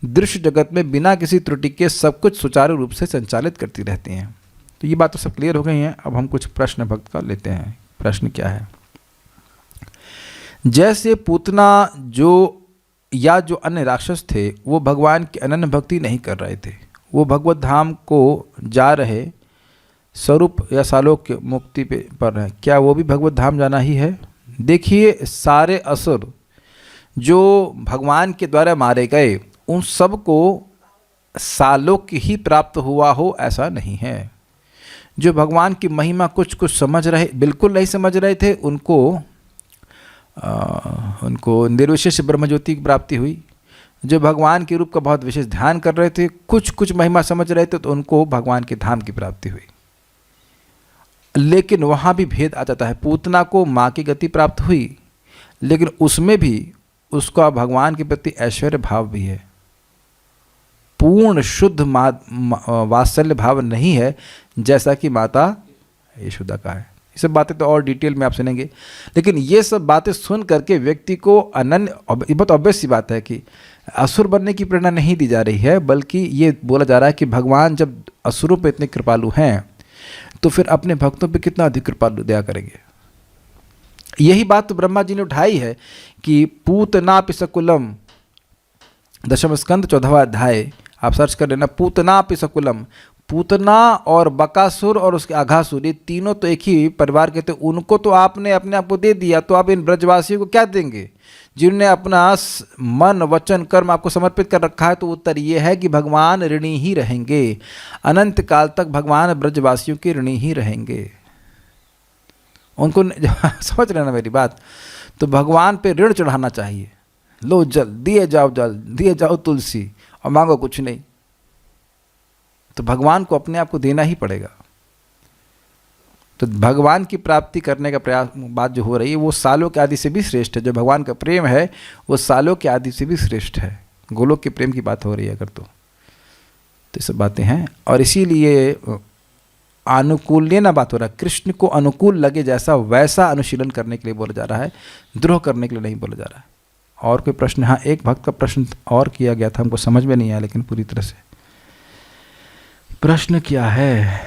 दृश्य जगत में बिना किसी त्रुटि के सब कुछ सुचारू रूप से संचालित करती रहती हैं। तो ये बात तो सब क्लियर हो गई हैं। अब हम कुछ प्रश्न भक्त का लेते हैं। प्रश्न क्या है? जैसे पूतना या जो अन्य राक्षस थे वो भगवान की अनन्य भक्ति नहीं कर रहे थे, वो भगवत धाम को जा रहे स्वरूप या सालोक मुक्ति पर है, क्या वो भी भगवत धाम जाना ही है? देखिए, सारे असुर जो भगवान के द्वारा मारे गए उन सब को सालोक ही प्राप्त हुआ हो ऐसा नहीं है। जो भगवान की महिमा कुछ कुछ समझ रहे, बिल्कुल नहीं समझ रहे थे, उनको निर्विशेष ब्रह्मज्योति की प्राप्ति हुई। जो भगवान के रूप का बहुत विशेष ध्यान कर रहे थे, कुछ कुछ महिमा समझ रहे थे, तो उनको भगवान के धाम की प्राप्ति हुई। लेकिन वहाँ भी भेद आ जाता है। पूतना को माँ की गति प्राप्त हुई, लेकिन उसमें भी उसका भगवान के प्रति ऐश्वर्य भाव भी है, पूर्ण शुद्ध वात्सल्य भाव नहीं है जैसा कि माता यशोदा का है। ये सब बातें तो और डिटेल में आप सुनेंगे, लेकिन ये सब बातें सुन करके व्यक्ति को अनन्य, बहुत ऑब्वियस सी बात है कि असुर बनने की प्रेरणा नहीं दी जा रही है, बल्कि ये बोला जा रहा है कि भगवान जब असुरों पे इतने कृपालु हैं तो फिर अपने भक्तों पे कितना अधिक कृपालु दया करेंगे। यही बात तो ब्रह्मा जी ने उठाई है कि पूतना पिसकुलम, दशम स्कंद 14वां अध्याय आप सर्च कर लेना। पूतना पिसकुलम, पूतना और बकासुर और उसके अघासुर, ये तीनों तो एक ही परिवार के थे। उनको तो आपने अपने आप को दे दिया, तो आप इन ब्रजवासियों को क्या देंगे जिन्होंने अपना मन वचन कर्म आपको समर्पित कर रखा है? तो उत्तर ये है कि भगवान ऋणी ही रहेंगे, अनंत काल तक भगवान ब्रजवासियों के ऋणी ही रहेंगे। उनको समझ रहे ना मेरी बात? तो भगवान पे ऋण चढ़ाना चाहिए। लो जल, दिए जाओ जल, दिए जाओ तुलसी, और मांगो कुछ नहीं। तो भगवान को अपने आप को देना ही पड़ेगा। तो भगवान की प्राप्ति करने का प्रयास, बात जो हो रही है वो सालों के आदि से भी श्रेष्ठ है। जो भगवान का प्रेम है वो सालों के आदि से भी श्रेष्ठ है। गोलोक के प्रेम की बात हो रही है अगर तो ये सब बातें हैं। और इसीलिए अनुकूल्य ना बात हो रहा है, कृष्ण को अनुकूल लगे जैसा वैसा अनुशीलन करने के लिए बोला जा रहा है, द्रोह करने के लिए नहीं बोला जा रहा है। और कोई प्रश्न? हाँ, एक भक्त का प्रश्न और किया गया था, हमको समझ में नहीं आया लेकिन पूरी तरह से। प्रश्न क्या है?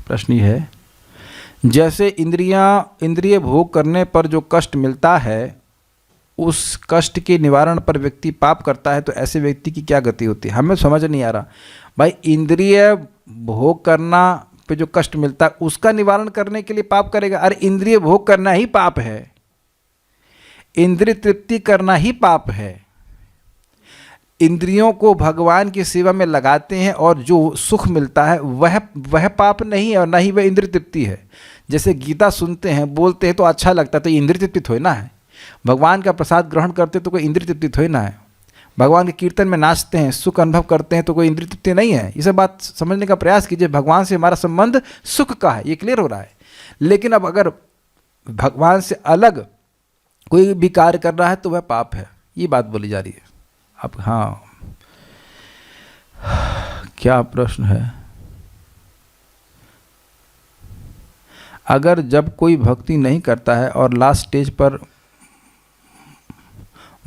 प्रश्न ये है, जैसे इंद्रिय भोग करने पर जो कष्ट मिलता है उस कष्ट के निवारण पर व्यक्ति पाप करता है, तो ऐसे व्यक्ति की क्या गति होती है? हमें समझ नहीं आ रहा भाई। इंद्रिय भोग करना पे जो कष्ट मिलता है उसका निवारण करने के लिए पाप करेगा? अरे इंद्रिय भोग करना ही पाप है, इंद्रिय तृप्ति करना ही पाप है। इंद्रियों को भगवान की सेवा में लगाते हैं और जो सुख मिलता है वह पाप नहीं है और ना ही वह इंद्रिय तृप्ति है। जैसे गीता सुनते हैं, बोलते हैं तो अच्छा लगता है, तो इंद्रिय तृप्ति थोड़ी ना है। भगवान का प्रसाद ग्रहण करते तो कोई इंद्रिय तृप्ति थोड़ी ना है। भगवान के कीर्तन में नाचते हैं, सुख अनुभव करते हैं, तो कोई इंद्रिय तृप्ति नहीं है। ये सब बात समझने का प्रयास कीजिए। भगवान से हमारा संबंध सुख का है, ये क्लियर हो रहा है। लेकिन अब अगर भगवान से अलग कोई भी कार्य कर रहा है तो वह पाप है, ये बात बोली जा रही है। अब हाँ, क्या प्रश्न है? अगर जब कोई भक्ति नहीं करता है और लास्ट स्टेज पर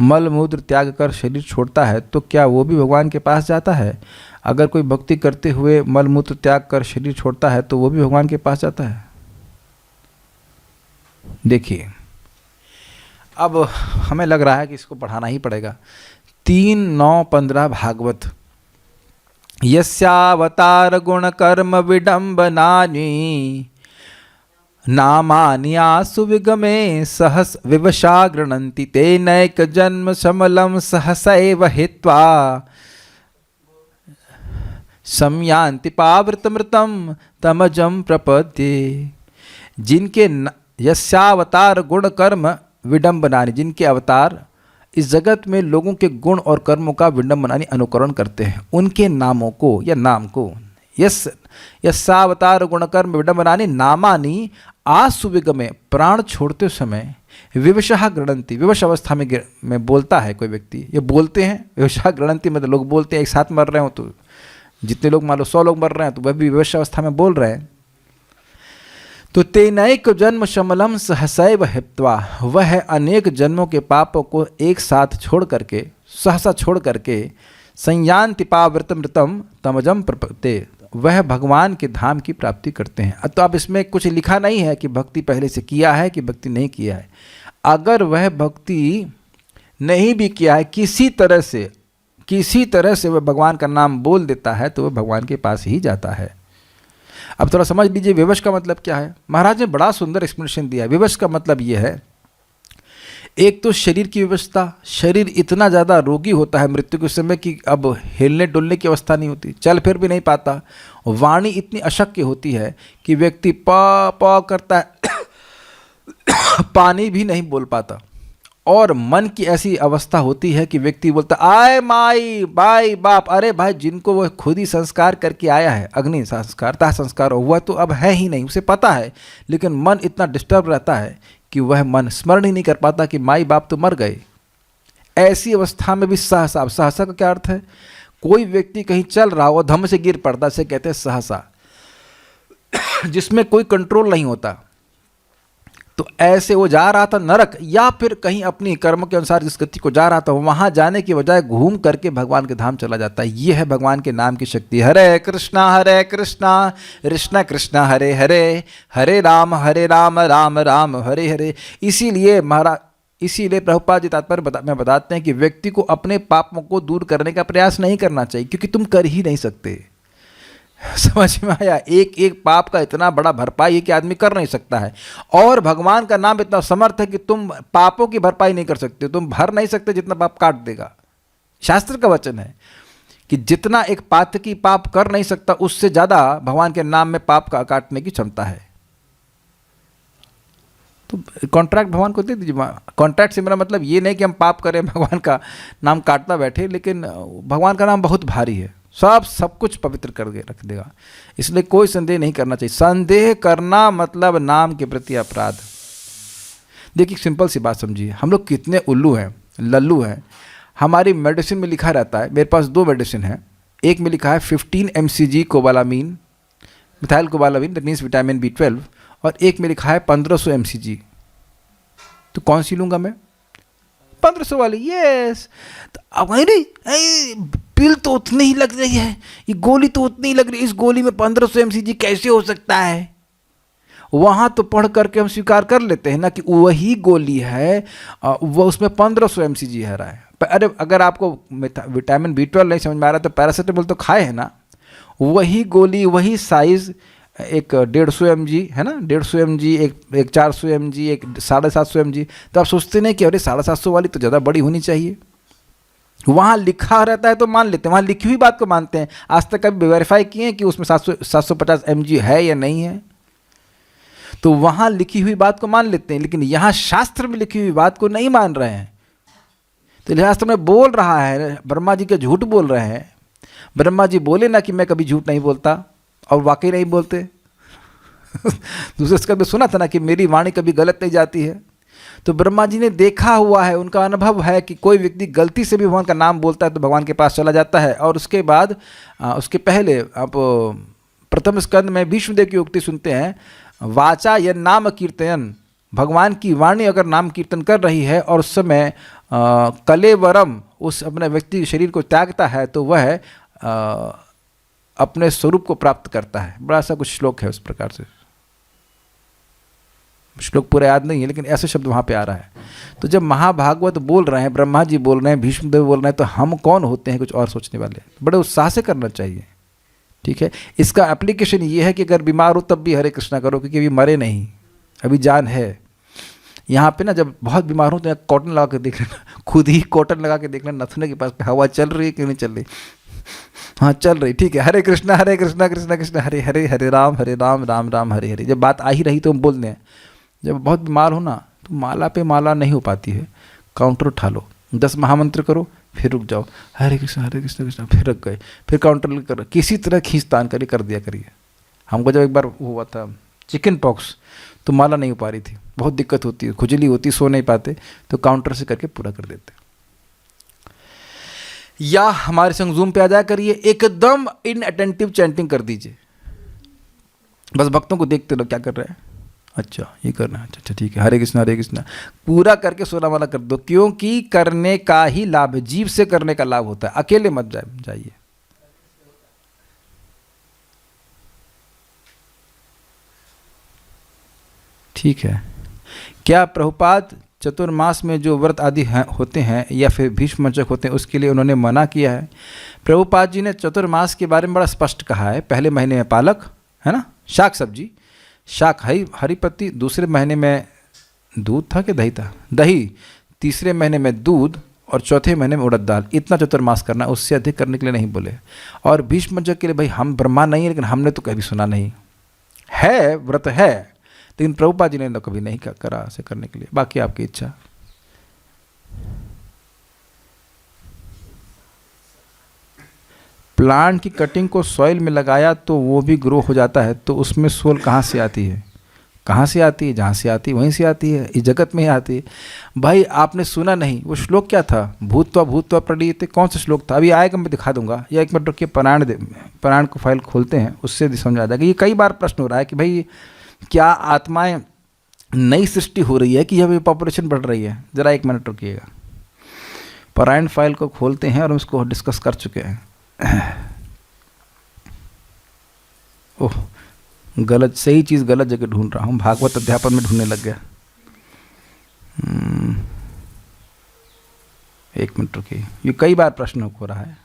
मल मूत्र त्याग कर शरीर छोड़ता है तो क्या वो भी भगवान के पास जाता है? अगर कोई भक्ति करते हुए मल मूत्र त्याग कर शरीर छोड़ता है तो वो भी भगवान के पास जाता है? देखिए, अब हमें लग रहा है कि इसको पढ़ाना ही पड़ेगा। 3:9-15 भागवत। यस्यावतार गुण कर्म विडम्बनानि नामानि आसु विगमे सहस विवशा गृणन्ति तेनैक जन्म समलम सहसैव हित्वा संयान्ति पावृतमृतं तमजं प्रपद्ये। जिनके यस्यावतार गुण कर्म विडम्बनानि, जिनके अवतार इस जगत में लोगों के गुण और कर्मों का विडम्बनानि अनुकरण करते हैं, उनके नामों को या नाम को, यस्यावतार गुण कर्म विडम्बनानि नामानि आसुविगमे, प्राण छोड़ते समय विवशः गृणन्ति, विवश अवस्था में बोलता है कोई व्यक्ति, ये बोलते हैं। विवशः गृणन्ति मतलब लोग बोलते हैं, एक साथ मर रहे हो तो जितने लोग मान लो 100 लोग मर रहे हैं तो वह भी विवश अवस्था में बोल रहे हैं। तो तेनैक जन्म शमलम सहसैव हित्वा, वह अनेक जन्मों के पापों को एक साथ छोड़ करके, सहसा छोड़ करके, संयान्ति पावृतमृतम तमजम प्रपते, वह भगवान के धाम की प्राप्ति करते हैं। तो अब इसमें कुछ लिखा नहीं है कि भक्ति पहले से किया है कि भक्ति नहीं किया है। अगर वह भक्ति नहीं भी किया है, किसी तरह से वह भगवान का नाम बोल देता है तो वह भगवान के पास ही जाता है। अब थोड़ा समझ लीजिए विवश का मतलब क्या है। महाराज ने बड़ा सुंदर एक्सप्लेनेशन दिया। विवश का मतलब यह है, एक तो शरीर की व्यवस्था, शरीर इतना ज़्यादा रोगी होता है मृत्यु के समय कि अब हिलने डुलने की अवस्था नहीं होती, चल फिर भी नहीं पाता। वाणी इतनी अशक्य होती है कि व्यक्ति प करता है पानी भी नहीं बोल पाता। और मन की ऐसी अवस्था होती है कि व्यक्ति बोलता आए माई बाई बाप, अरे भाई जिनको वह खुद ही संस्कार करके आया है, अग्नि संस्कार दाह संस्कार हुआ तो अब है ही नहीं, उसे पता है, लेकिन मन इतना डिस्टर्ब रहता है कि वह मन स्मरण ही नहीं कर पाता कि माई बाप तो मर गए। ऐसी अवस्था में भी सहसा, सहसा का क्या अर्थ है? कोई व्यक्ति कहीं चल रहा हो धम से गिर पड़ता, से कहते हैं सहसा, जिसमें कोई कंट्रोल नहीं होता। तो ऐसे वो जा रहा था नरक या फिर कहीं अपनी कर्म के अनुसार जिस गति को जा रहा था वहां जाने की बजाय घूम करके भगवान के धाम चला जाता है। ये है भगवान के नाम की शक्ति। हरे कृष्णा कृष्णा कृष्णा हरे हरे, हरे राम राम राम हरे हरे। इसीलिए प्रभुपाद जी तात्पर्य में बताते हैं कि व्यक्ति को अपने पापों को दूर करने का प्रयास नहीं करना चाहिए, क्योंकि तुम कर ही नहीं सकते। समझ में आया? एक एक पाप का इतना बड़ा भरपाई है कि आदमी कर नहीं सकता है, और भगवान का नाम इतना समर्थ है कि तुम पापों की भरपाई नहीं कर सकते, तुम भर नहीं सकते जितना पाप काट देगा। शास्त्र का वचन है कि जितना एक पातकी पाप कर नहीं सकता उससे ज़्यादा भगवान के नाम में पाप का काटने की क्षमता है। तो कॉन्ट्रैक्ट भगवान को दे दीजिए। कॉन्ट्रैक्ट से मेरा मतलब ये नहीं कि हम पाप करें, भगवान का नाम काटता बैठे, लेकिन भगवान का नाम बहुत भारी है, सब कुछ पवित्र कर रख देगा, इसलिए कोई संदेह नहीं करना चाहिए। संदेह करना मतलब नाम के प्रति अपराध। देखिए सिंपल सी बात समझिए, हम लोग कितने उल्लू हैं, लल्लू हैं। हमारी मेडिसिन में लिखा रहता है, मेरे पास 2 मेडिसिन हैं, एक में लिखा है 15 mcg cobalamin, methyl cobalamin, that means vitamin B12, और एक में लिखा है 1500 mcg। तो कौन सी लूँगा मैं? 1500 वाली। यस। तो अब पिल तो उतनी ही लग रही है, ये गोली तो उतनी ही लग रही है, इस गोली में 1500 mcg कैसे हो सकता है? वहाँ तो पढ़ करके हम स्वीकार कर लेते हैं ना कि वही गोली है, वो उसमें 1500 mcg है रहा है। अरे अगर आपको विटामिन B12 नहीं समझ में आ रहा तो पैरासीटामोल तो खाए है ना, वही गोली वही साइज़, एक 150 mg है ना, 150 mg, एक 400 mg, एक 750 mg। तो आप सोचते नहीं कि अरे 750 वाली तो ज़्यादा बड़ी होनी चाहिए। वहाँ लिखा रहता है तो मान लेते हैं, वहाँ लिखी हुई बात को मानते हैं। आज तक कभी वेरीफाई किए हैं कि उसमें 750 mg है या नहीं है? तो वहाँ लिखी हुई बात को मान लेते हैं, लेकिन यहाँ शास्त्र में लिखी हुई बात को नहीं मान रहे हैं। तो शास्त्र में बोल रहा है, ब्रह्मा जी के झूठ बोल रहे हैं। ब्रह्मा जी बोले ना कि मैं कभी झूठ नहीं बोलता, और वाकई नहीं बोलते। दूसरे स्कंद में सुना था ना कि मेरी वाणी कभी गलत नहीं जाती है। तो ब्रह्मा जी ने देखा हुआ है, उनका अनुभव है कि कोई व्यक्ति गलती से भी भगवान का नाम बोलता है तो भगवान के पास चला जाता है। और उसके बाद उसके पहले आप प्रथम स्कंद में विष्णुदेव की उक्ति सुनते हैं, वाचा या नाम कीर्तन, भगवान की वाणी अगर नाम कीर्तन कर रही है और उस समय कलेवरम उस अपने व्यक्ति शरीर को त्यागता है तो वह अपने स्वरूप को प्राप्त करता है। बड़ा सा कुछ श्लोक है उस प्रकार से, श्लोक पूरा याद नहीं है लेकिन ऐसे शब्द वहाँ पे आ रहा है। तो जब महाभागवत बोल रहे हैं, ब्रह्मा जी बोल रहे हैं, भीष्मदेव बोल रहे हैं, तो हम कौन होते हैं कुछ और सोचने वाले? बड़े उत्साह से करना चाहिए। ठीक है, इसका एप्लीकेशन ये है कि अगर बीमार हो तब भी हरे कृष्णा करो, क्योंकि अभी मरे नहीं, अभी जान है। यहाँ पे ना जब बहुत बीमार हो तो यहाँ कॉटन लगा के देख लेना, खुद ही कॉटन लगा के देख लेना नथुने के पास हवा चल रही है कि नहीं चल रही। हाँ चल रही, ठीक है, हरे कृष्णा कृष्णा कृष्णा हरे हरे, हरे राम राम राम हरे हरे। जब बात आ ही रही तो हम बोल दें। जब बहुत बीमार हो ना तो माला पे माला नहीं हो पाती है, काउंटर उठा लो, 10 महामंत्र करो, फिर रुक जाओ, हरे कृष्णा कृष्णा, फिर रुक गए, फिर काउंटर करो, किसी तरह खींचतान करिए, कर दिया करिए। हमको जब एक बार हुआ था चिकन पॉक्स, तो माला नहीं हो पा रही थी, बहुत दिक्कत होती है, खुजली होती, सो नहीं पाते, तो काउंटर से करके पूरा कर देते। या हमारे संग जूम पे आ जाया करिए, एकदम इनअटेंटिव चैंटिंग कर दीजिए, बस भक्तों को देखते रहो क्या कर रहे हैं, अच्छा ये करना है, अच्छा ठीक है, हरे कृष्णा पूरा करके सोना वाला कर दो, क्योंकि करने का ही लाभ है, जीव से करने का लाभ होता है, अकेले मत जाइए। ठीक है, क्या प्रभुपाद चतुर्मास में जो व्रत आदि होते हैं या फिर भीष्मचक होते हैं उसके लिए उन्होंने मना किया है? प्रभुपाद जी ने चतुर्मास के बारे में बड़ा स्पष्ट कहा है। पहले महीने में पालक है ना, शाक सब्जी, शाक हरी पत्ती, दूसरे महीने में दूध था कि दही था, दही, तीसरे महीने में दूध और चौथे महीने में उड़द दाल। इतना चतुर्मास करना, उससे अधिक करने के लिए नहीं बोले। और भीष्मचक के लिए भाई हम ब्रह्मा नहीं है, लेकिन हमने तो कभी सुना नहीं है, व्रत है, लेकिन प्रभुपाद जी ने तो कभी नहीं करा ऐसे करने के लिए। बाकी आपकी इच्छा। प्लांट की कटिंग को सॉइल में लगाया तो वो भी ग्रो हो जाता है, तो उसमें सोल कहाँ से आती है? कहाँ से आती है? जहाँ से आती है वहीं से आती है, इस जगत में ही आती है। भाई आपने सुना नहीं, वो श्लोक क्या था? भूत्वा प्रलीयते, कौन सा श्लोक था? अभी आएगा, मैं दिखा दूंगा, या 1 मिनट रुकिए, पुराण को फाइल खोलते हैं, उससे समझ आ जाएगा। ये कई बार प्रश्न हो रहा है कि भाई क्या आत्माएं नई सृष्टि हो रही है कि यह पॉपुलेशन बढ़ रही है? जरा 1 मिनट रुकिएगा, पुराण फाइल को खोलते हैं और उसको डिस्कस कर चुके हैं। ओह, गलत, सही चीज़ गलत जगह ढूंढ रहा हूँ, भागवत अध्यापन में ढूंढने लग गया। 1 मिनट रुकिए, ये कई बार प्रश्न हो रहा है।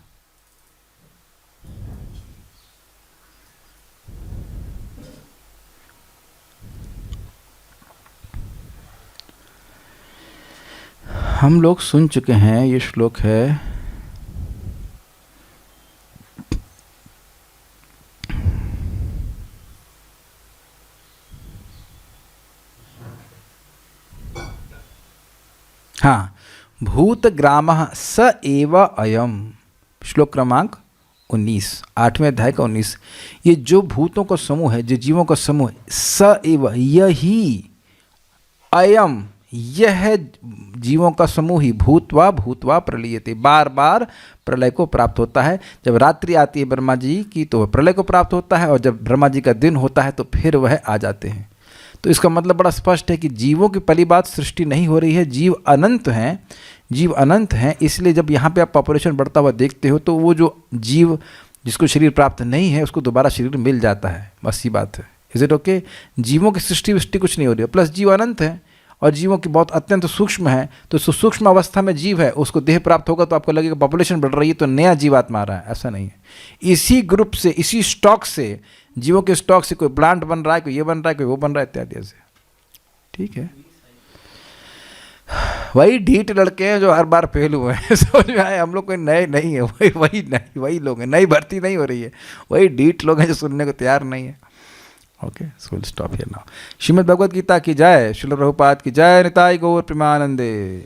हम लोग सुन चुके हैं, ये श्लोक है, हाँ, भूत ग्रामः स एव अयम, श्लोक क्रमांक 19, 8वें अध्याय का 19। ये जो भूतों का समूह है, जो जीवों का समूह है, स एव, यही, अयम, यह जीवों का समूह ही भूत्वा प्रलीयते, बार बार प्रलय को प्राप्त होता है। जब रात्रि आती है ब्रह्मा जी की तो वह प्रलय को प्राप्त होता है, और जब ब्रह्मा जी का दिन होता है तो फिर वह आ जाते हैं। तो इसका मतलब बड़ा स्पष्ट है कि जीवों की पहली बात सृष्टि नहीं हो रही है, जीव अनंत हैं, जीव अनंत हैं। इसलिए जब यहाँ पे आप पॉपुलेशन बढ़ता हुआ देखते हो तो वो जो जीव जिसको शरीर प्राप्त नहीं है उसको दोबारा शरीर मिल जाता है, बस ये बात है। Is it okay? जीवों की सृष्टि कुछ नहीं हो रही है, प्लस जीव अनंत है और जीवों की बहुत अत्यंत सूक्ष्म है, तो सूक्ष्म अवस्था में जीव है, उसको देह प्राप्त होगा तो आपको लगेगा पॉपुलेशन बढ़ रही है तो नया जीवात्मा आ रहा है, ऐसा नहीं है। इसी ग्रुप से, इसी स्टॉक से, जीवों के स्टॉक से कोई प्लांट बन रहा है, कोई ये बन रहा है, कोई वो बन रहा है, इत्यादि से। ठीक है, वही ढीठ लड़के हैं जो हर बार फेल हुए हैं, समझ में आए? हम लोग कोई नए नहीं है, वही लोग हैं, नई भर्ती नहीं हो रही है, वही ढीठ लोग हैं जो सुनने को तैयार नहीं है। Okay, so will stop here now. Shrimad Bhagavad Gita की जय, श्रील प्रभुपाद की जय, निताई गौर प्रेमानंदे।